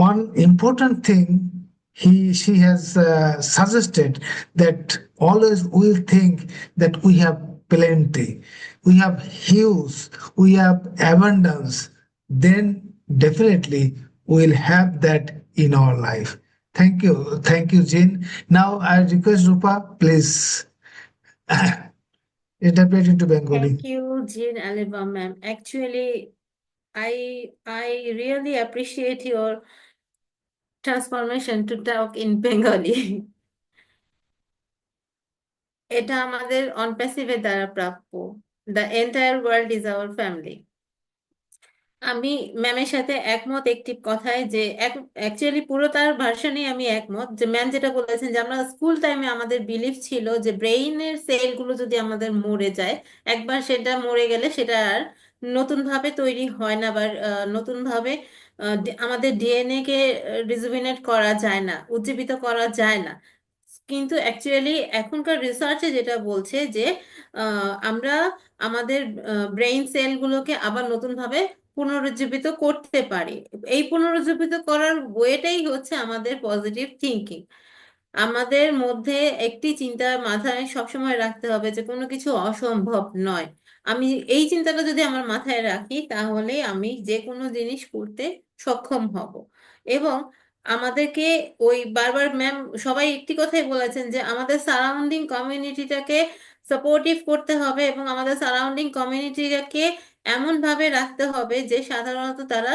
S1: one important thing she has suggested that always we'll think that we have plenty, we have huge, we have abundance, then definitely we'll have that in our life. Thank you, Jean. Now I request Rupa, please interpret into Bengali.
S3: Thank you, Jean Aliba ma'am. Actually, I really appreciate your transformation to talk in Bengali. এটা আমাদের অনপ্যাসিভের দ্বারা প্রাপ্য। The entire world is our family. আমি ম্যামের সাথে একমত একটি কথায়, যে অ্যাকচুয়ালি পুরো তার ভার্সনেই আমি একমত, যে ম্যাম যেটা বলেছেন যে আমরা স্কুল টাইমে আমাদের বিলিফ ছিল যে ব্রেইনের সেলগুলো যদি আমাদের মরে যায়, একবার সেটা মরে গেলে সেটা আর নতুন ভাবে তৈরি হয় না, বা নতুন ভাবে আমাদের ডিএনএ কে রিজুভিনেট করা যায় না, উজ্জীবিত করা যায় না। কিন্তু অ্যাকচুয়ালি এখনকার রিসার্চে যেটা বলছে যে আমরা আমাদের ব্রেইন সেলগুলোকে আবার নতুন ভাবে পুনরুজ্জীবিত করতে পারি। এই পুনরুজ্জীবিত করার ওয়েটাই হচ্ছে আমাদের পজিটিভ থিঙ্কিং। আমাদের মধ্যে একটি চিন্তা মাথায় সবসময় রাখতে হবে যে কোনো কিছু অসম্ভব নয়। আমি এই চিন্তাটা যদি আমার মাথায় রাখি, তাহলে আমি যে কোনো জিনিস করতে সক্ষম হব। এবং আমাদেরকে ওই বারবার ম্যাম সবাই একটি কথাই বলেছেন যে আমাদের সারাউন্ডিং কমিউনিটিটাকে সাপোর্টিভ করতে হবে, এবং আমাদের সারাউন্ডিং কমিউনিটিটাকে এমন ভাবে রাখতে হবে যে সাধারণত তারা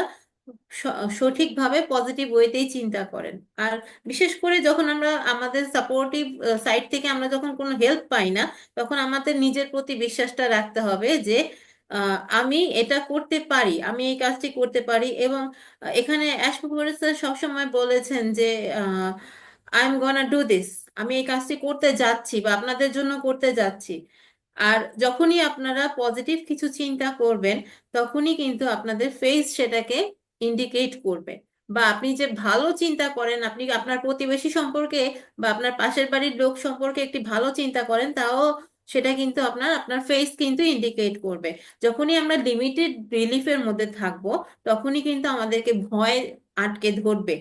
S3: সঠিকভাবে পজিটিভ ওয়েতেই চিন্তা করেন। আর বিশেষ করে যখন আমরা আমাদের সাপোর্টিভ সাইড থেকে আমরা যখন কোনো হেল্প পাই না, তখন আমাদের নিজের প্রতি বিশ্বাসটা রাখতে হবে যে আমি এটা করতে পারি, আমি এই কাজটি করতে পারি। এবং এখানে অ্যাশপুকুর স্যার সবসময় বলেছেন যে I am gonna do this, আমি এই কাজটি করতে যাচ্ছি বা আপনাদের জন্য করতে যাচ্ছি। আর যখনই আপনারা পজিটিভ কিছু চিন্তা করবেন, তখনই কিন্তু আপনাদের ফেস সেটাকে ইন্ডিকেট করবে। বা আপনি যে ভালো চিন্তা করেন, আপনি আপনার প্রতিবেশী সম্পর্কে বা আপনার পাশের বাড়ির লোক সম্পর্কে একটি ভালো চিন্তা করেন, তাও সেটা কিন্তু আপনার ফেস কিন্তু ইন্ডিকেট করবে। যখনই আমরা লিমিটেড রিলিফের মধ্যে থাকবো, তখনই কিন্তু আমাদেরকে ভয় আটকে ধরবে।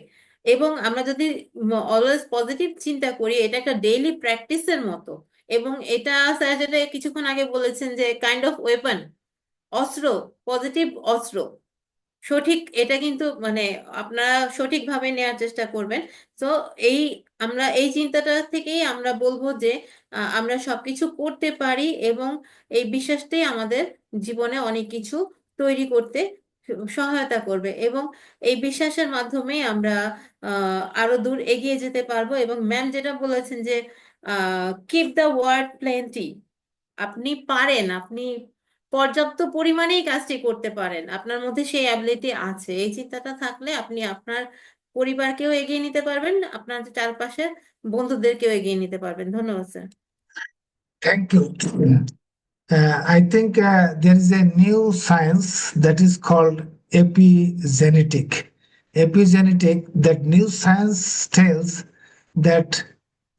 S3: এবং আমরা যদি অলওয়েজ পজিটিভ চিন্তা করি, এটা একটা ডেইলি প্র্যাকটিসের মতো। এবং এটা স্যার যেটা কিছুক্ষণ আগে বলেছেন যে কাইন্ড অফ ওয়েপন, অস্ত্র, পজিটিভ অস্ত্র। সঠিক, এটা কিন্তু মানে আপনারা সঠিকভাবে নেওয়ার চেষ্টা করবেন। তো এই আমরা এই চিন্তাটা থেকেই আমরা বলবো যে আমরা সবকিছু করতে পারি, এবং এই বিশ্বাসটাই আমাদের জীবনে অনেক কিছু তৈরি করতে সহায়তা করবে। এবং এই বিশ্বাসের মাধ্যমেই আমরা আরো দূর এগিয়ে যেতে পারবো। এবং ম্যাম যেটা বলেছেন যে কিপ দ্য ওয়ার্ড প্লেন্টি, আপনি পারেন, আপনি পর্যাপ্ত পরিমাণেই কাজটি করতে পারেন, আপনার মধ্যে সেই অ্যাবিলিটি আছে। এই চিন্তাটা থাকলে আপনি আপনার পরিবারকেও এগিয়ে নিতে পারবেন, আপনার চারপাশের বন্ধুদেরকেও এগিয়ে নিতে পারবেন। ধন্যবাদ sir.
S1: Thank you. I think there is a new science that is called epigenetic. Epigenetic, that new science tells that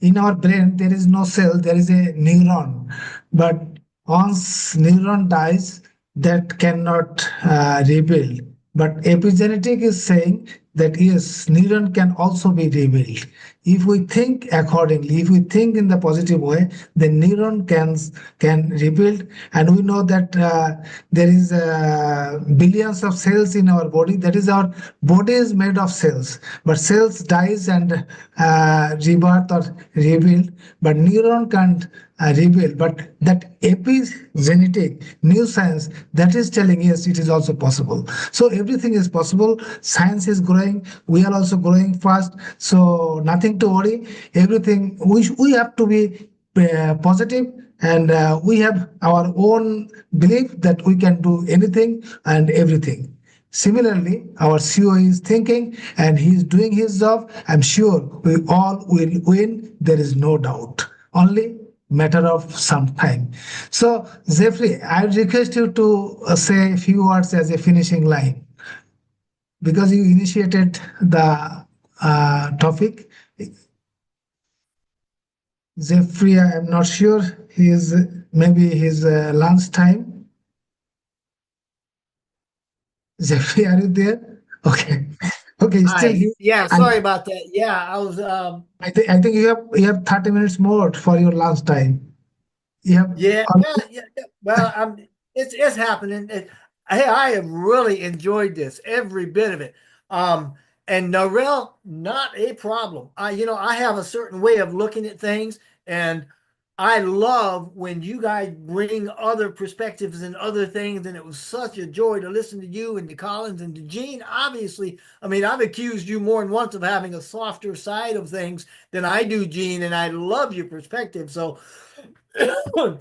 S1: in our brain there is no cell, there is a neuron. But once neuron dies, that cannot rebuild. But epigenetic is saying that yes, neuron can also be rebuilt. If we think accordingly, if we think in the positive way, the neuron can rebuild. And we know that there is billions of cells in our body. That is, our body is made of cells, but cells dies and rebirth or rebuild, but neuron can't rebuild. But that epigenetic new science, that is telling yes, it is also possible. So everything is possible. Science is growing, we are also growing fast, so nothing to worry. Everything, we have to be positive, and we have our own belief that we can do anything and everything. Similarly, our CEO is thinking and he is doing his job. I'm sure we all will win. There is no doubt. Only matter of some time. So, Jeffrey, I request you to say a few words as a finishing line, because you initiated the topic. Jeffrey, I am not sure. He is maybe his lunch time. Jeffrey, are you there? Okay. Okay, still
S2: Hi.
S1: here.
S2: Yeah,
S1: I,
S2: sorry about that. Yeah, I was
S1: I think you have 30 minutes more for your lunch time. You have
S2: yeah, yeah. Well, it's happening. Hey, I have really enjoyed this, every bit of it. And Narelle, not a problem. I have a certain way of looking at things, and I love when you guys bring other perspectives and other things. And it was such a joy to listen to you and to Collins and to Gene. Obviously, I mean, I've accused you more than once of having a softer side of things than I do, Gene, and I love your perspective. So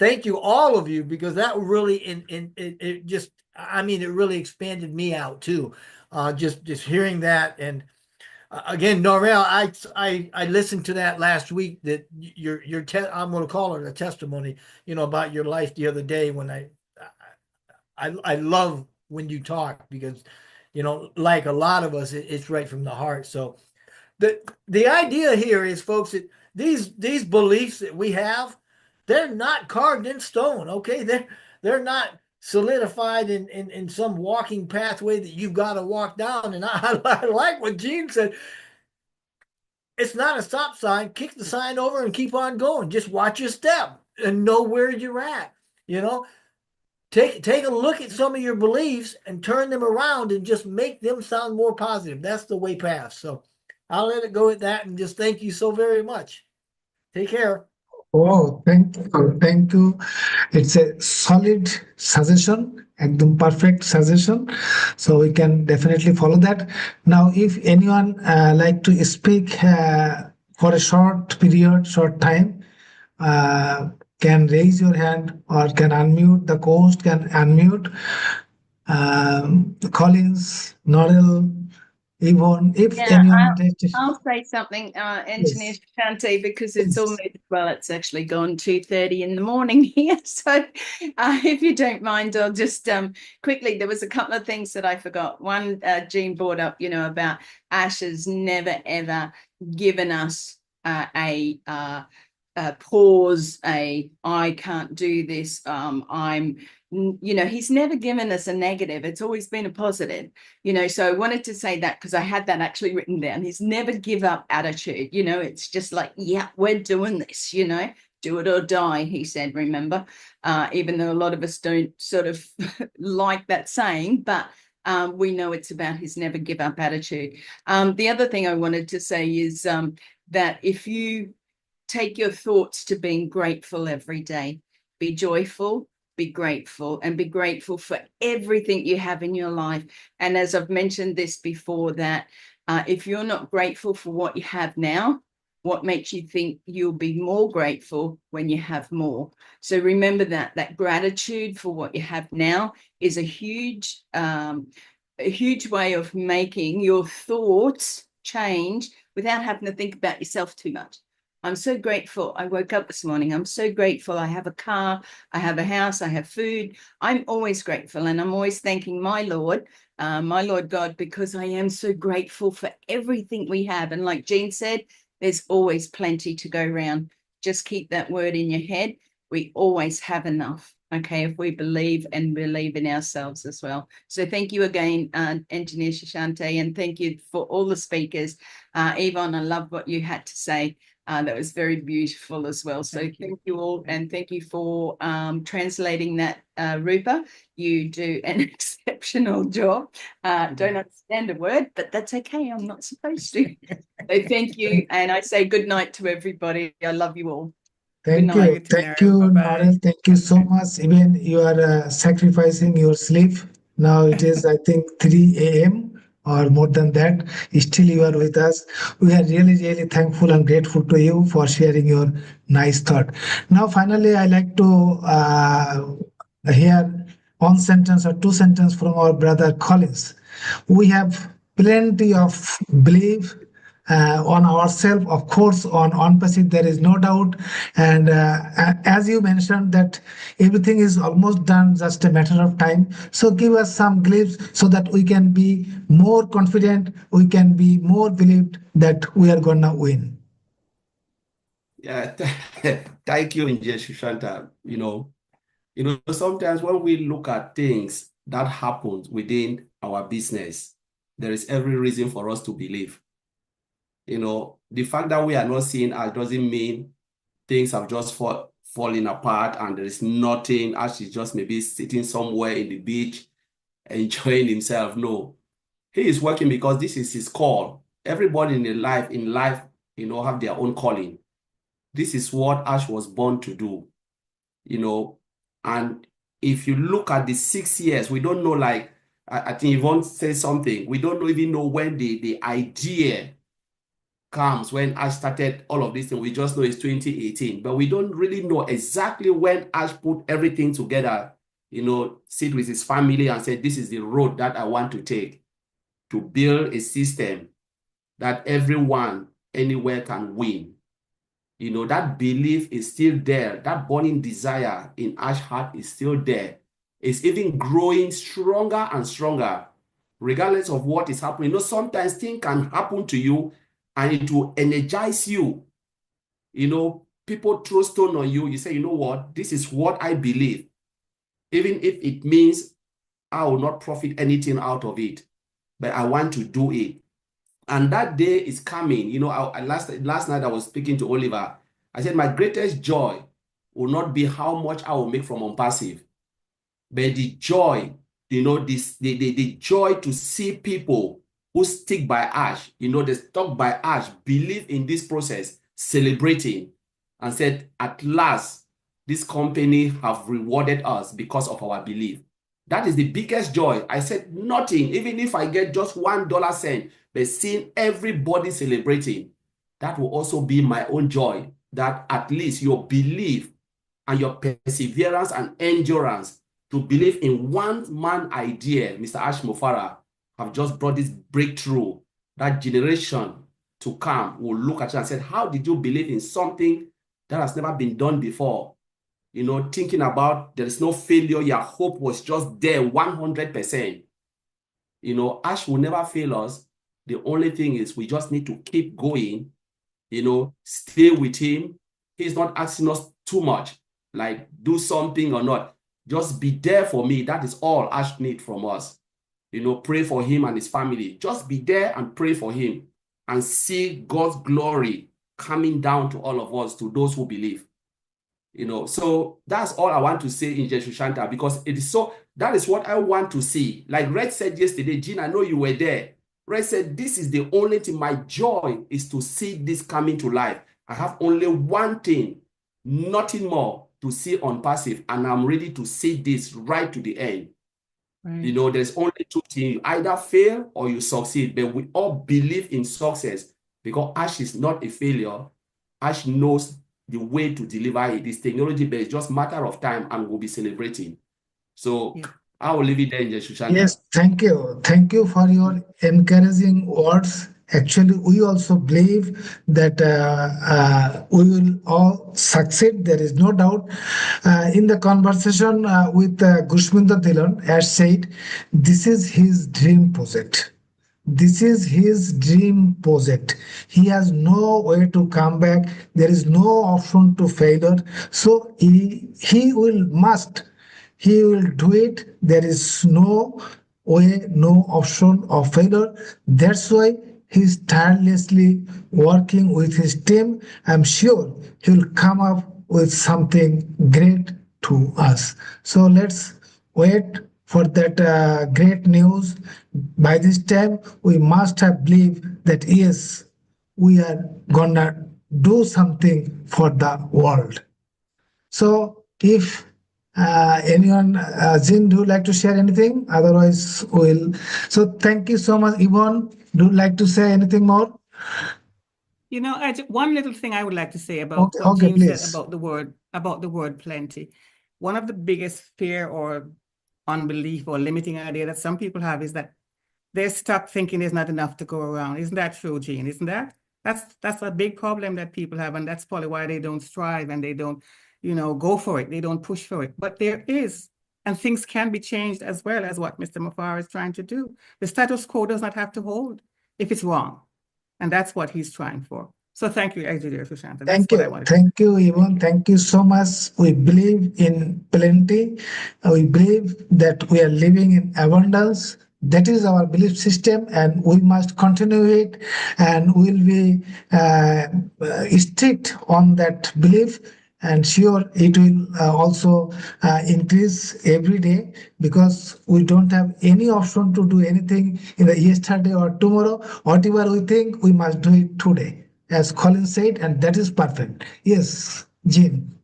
S2: thank you, all of you, because that really it just, I mean, it really expanded me out too. Just hearing that. And again, Norel, I listened to that last week, that I'm going to call it a testimony, about your life the other day, when I love when you talk, because like a lot of us, it's right from the heart. So the idea here is, folks, that these beliefs that we have, they're not carved in stone. Okay, they're not solidified in some walking pathway that you've got to walk down. And I like what Gene said. It's not a stop sign. Kick the sign over and keep on going. Just watch your step and know where you're at. Take a look at some of your beliefs and turn them around and just make them sound more positive. That's the way past. So I'll let it go at that, and just thank you so very much. Take care.
S1: Oh, thank you. Thank you. It's a solid suggestion, ekdom perfect suggestion. So we can definitely follow that. Now, if anyone like to speak for a short period, short time, can raise your hand or can unmute. The host can unmute. Collins, Norel, Yvonne, if
S4: Yeah,
S1: anyone interested.
S4: I'll say something, Engineer Shanti, because it's
S1: Yes.
S4: almost, well, it's actually gone 2:30 in the morning here. So if you don't mind, I'll just quickly, there was a couple of things that I forgot. One, Jean brought up, about Ash has never, ever given us a pause, I can't do this, he's never given us a negative. It's always been a positive, so I wanted to say that because I had that actually written down. His never give up attitude, it's just like, yeah, we're doing this, do it or die, he said, remember, even though a lot of us don't sort of like that saying, but we know it's about his never give up attitude. The other thing I wanted to say is that if you take your thoughts to being grateful every day, be joyful, be grateful, and be grateful for everything you have in your life. And as I've mentioned this before, that if you're not grateful for what you have now, what makes you think you'll be more grateful when you have more? So remember that gratitude for what you have now is a huge way of making your thoughts change without having to think about yourself too much. I'm so grateful. I woke up this morning. I'm so grateful. I have a car, I have a house, I have food. I'm always grateful, and I'm always thanking my Lord God, because I am so grateful for everything we have. And like Jean said, there's always plenty to go around. Just keep that word in your head. We always have enough, okay, if we believe in ourselves as well. So thank you again, Engineer Shashante, and thank you for all the speakers. Yvonne, I love what you had to say. That was very beautiful as well. So thank you all, and thank you for translating that, Rupa. You do an exceptional job. Don't understand a word, but that's okay. I'm not supposed to. So thank you, and I say good night to everybody. I love you all.
S1: Thank
S2: Love
S1: you.
S2: you too,
S1: Thank
S2: Narelle.
S1: you,
S2: Bye-bye.
S1: Narelle. Thank you so much. Even you are sacrificing your sleep. Now it is, I think, 3 a.m. or more than that. Still, you are with us. We are really, really thankful and grateful to you for sharing your nice thought. Now, finally, I like to hear one sentence or two sentences from our brother Collins. We have plenty of belief on ourselves, of course, on passive, there is no doubt. And as you mentioned, that everything is almost done, just a matter of time. So give us some glimpse so that we can be more confident, we can be more believed that we are gonna win.
S5: Yeah, thank you, Inje Shushanta. Sometimes when we look at things that happen within our business, there is every reason for us to believe. The fact that we are not seeing us doesn't mean things have just fallen apart and there is nothing. Ash is just maybe sitting somewhere in the beach, enjoying himself. No, he is working because this is his call. Everybody in life, have their own calling. This is what Ash was born to do, and if you look at the 6 years, we don't know, like, I think Yvonne said something, we don't even know when the idea comes, when Ash started all of this thing. We just know it's 2018, but we don't really know exactly when Ash put everything together, sit with his family and said, this is the road that I want to take to build a system that everyone anywhere can win. That belief is still there. That burning desire in Ash's heart is still there. It's even growing stronger and stronger, regardless of what is happening. Sometimes things can happen to you and it will energize you. People throw stone on you. You say, you know what? This is what I believe. Even if it means I will not profit anything out of it, but I want to do it. And that day is coming. Last night I was speaking to Oliver. I said, my greatest joy will not be how much I will make from ONPASSIVE, but the joy, the joy to see people who stick by Ash, they stuck by Ash, believe in this process, celebrating, and said, at last, this company have rewarded us because of our belief. That is the biggest joy. I said nothing, even if I get just $1 but seeing everybody celebrating, that will also be my own joy, that at least your belief and your perseverance and endurance to believe in one man idea, Mr. Ash Mofara, have just brought this breakthrough. That generation to come will look at you and say, how did you believe in something that has never been done before? Thinking about there is no failure, your hope was just there 100%. Ash will never fail us. The only thing is we just need to keep going, stay with him, He's not asking us too much, like do something or not. Just be there for me. That is all Ash needs from us. Pray for him and his family. Just be there and pray for him and see God's glory coming down to all of us, to those who believe. So that's all I want to say in Jeshushanta, because it is so, that is what I want to see. Like Red said yesterday, Jean, I know you were there. Red said, this is the only thing, my joy is to see this coming to life. I have only one thing, nothing more to see on passive, and I'm ready to see this right to the end.
S6: Right.
S5: There's only two things, you either fail or you succeed, but we all believe in success because Ash is not a failure. Ash knows the way to deliver it. It's technology, but it's just a matter of time, and we'll be celebrating. So
S6: Yeah.
S5: I will leave it there in Jeshushanta.
S1: Yes, thank you. Thank you for your encouraging words. Actually, we also believe that we will all succeed. There is no doubt. In the conversation with Gushminder Dhillon, as said, this is his dream project. This is his dream project. He has no way to come back. There is no option to failure. So he will do it. There is no way, no option of failure. That's why he's tirelessly working with his team. I'm sure he'll come up with something great to us. So let's wait for that great news. By this time, we must have believed that yes, we are gonna do something for the world. So if anyone, Jin, do you like to share anything? Otherwise, we'll. So thank you so much, Yvonne. Do you like to say anything more?
S6: One little thing I would like to say about
S1: Okay,
S6: what
S1: okay,
S6: Jean said
S1: please.
S6: about the word plenty. One of the biggest fear or unbelief or limiting idea that some people have is that they're stuck thinking there's not enough to go around. Isn't that true, Jean? Isn't that? That's a big problem that people have, and that's probably why they don't strive and they don't, go for it. They don't push for it. But there is, and things can be changed as well as what Mr. Mufar is trying to do. The status quo does not have to hold if it's wrong. And that's what he's trying for. So thank you, Sushanta. That's
S1: Thank
S6: what I
S1: you.
S6: wanted to
S1: Thank you, Yvonne. Thank you so much. We believe in plenty. We believe that we are living in abundance. That is our belief system, and we must continue it, and we'll be strict on that belief. And sure, it will also increase every day, because we don't have any option to do anything in the yesterday or tomorrow. Whatever we think, we must do it today, as Colin said, and that is perfect. Yes, Jean.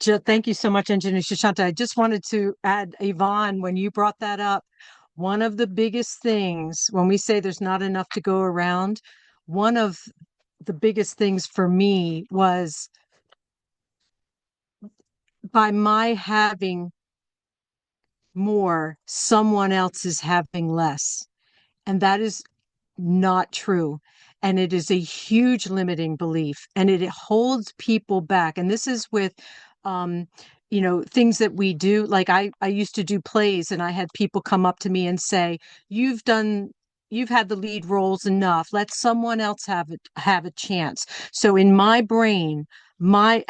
S7: Thank you so much, Engineer Shashanta. I just wanted to add, Yvonne, when you brought that up, one of the biggest things when we say there's not enough to go around, one of the biggest things for me was by my having more, someone else is having less. And that is not true. And it is a huge limiting belief, and it holds people back. And this is with, things that we do. Like I used to do plays, and I had people come up to me and say, you've had the lead roles enough. Let someone else have a chance. So in my brain, my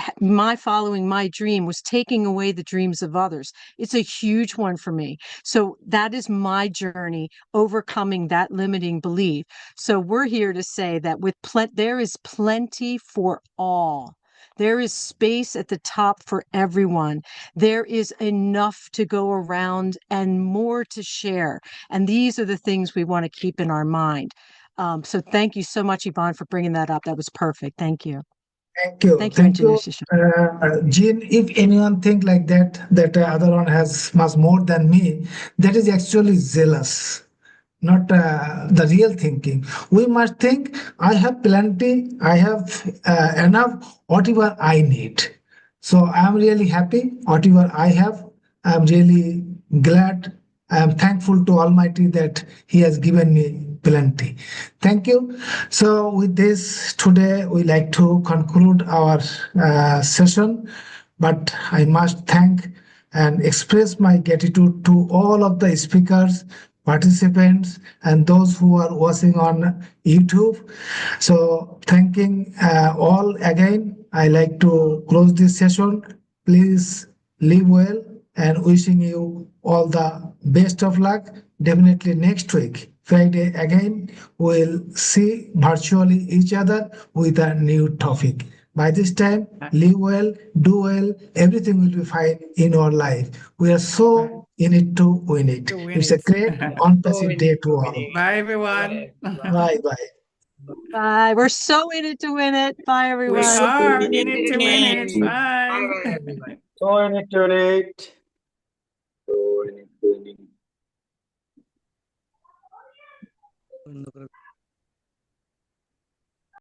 S7: following my dream was taking away the dreams of others. It's a huge one for me. So that is my journey, overcoming that limiting belief. So we're here to say that there is plenty for all. There is space at the top for everyone. There is enough to go around and more to share. And these are the things we want to keep in our mind. So thank you so much, Yvonne, for bringing that up. That was perfect. Thank you.
S1: Thank you.
S7: Thank you, Engineer Shisham.
S1: Jean, if anyone think like that other one has much more than me, that is actually zealous, not the real thinking. We must think, I have plenty, I have enough, whatever I need. So I'm really happy, whatever I have. I'm really glad. I'm thankful to Almighty that He has given me plenty. Thank you. So with this, today we like to conclude our session, but I must thank and express my gratitude to all of the speakers participants and those who are watching on YouTube. So thanking all again. I like to close this session. Please live well and wishing you all the best of luck. Definitely next week, Friday again, we'll see virtually each other with a new topic. By this time, live well, do well, everything will be fine in our life. We are so in it to win it.
S2: To win
S1: It's a
S2: it.
S1: great on-passive day to all.
S2: Bye, everyone.
S1: Bye bye.
S7: Bye. We're so in it to win it. Bye,
S2: We
S7: everyone.
S2: are in it to win it. Bye.
S8: So in it, donate. So in it, donate.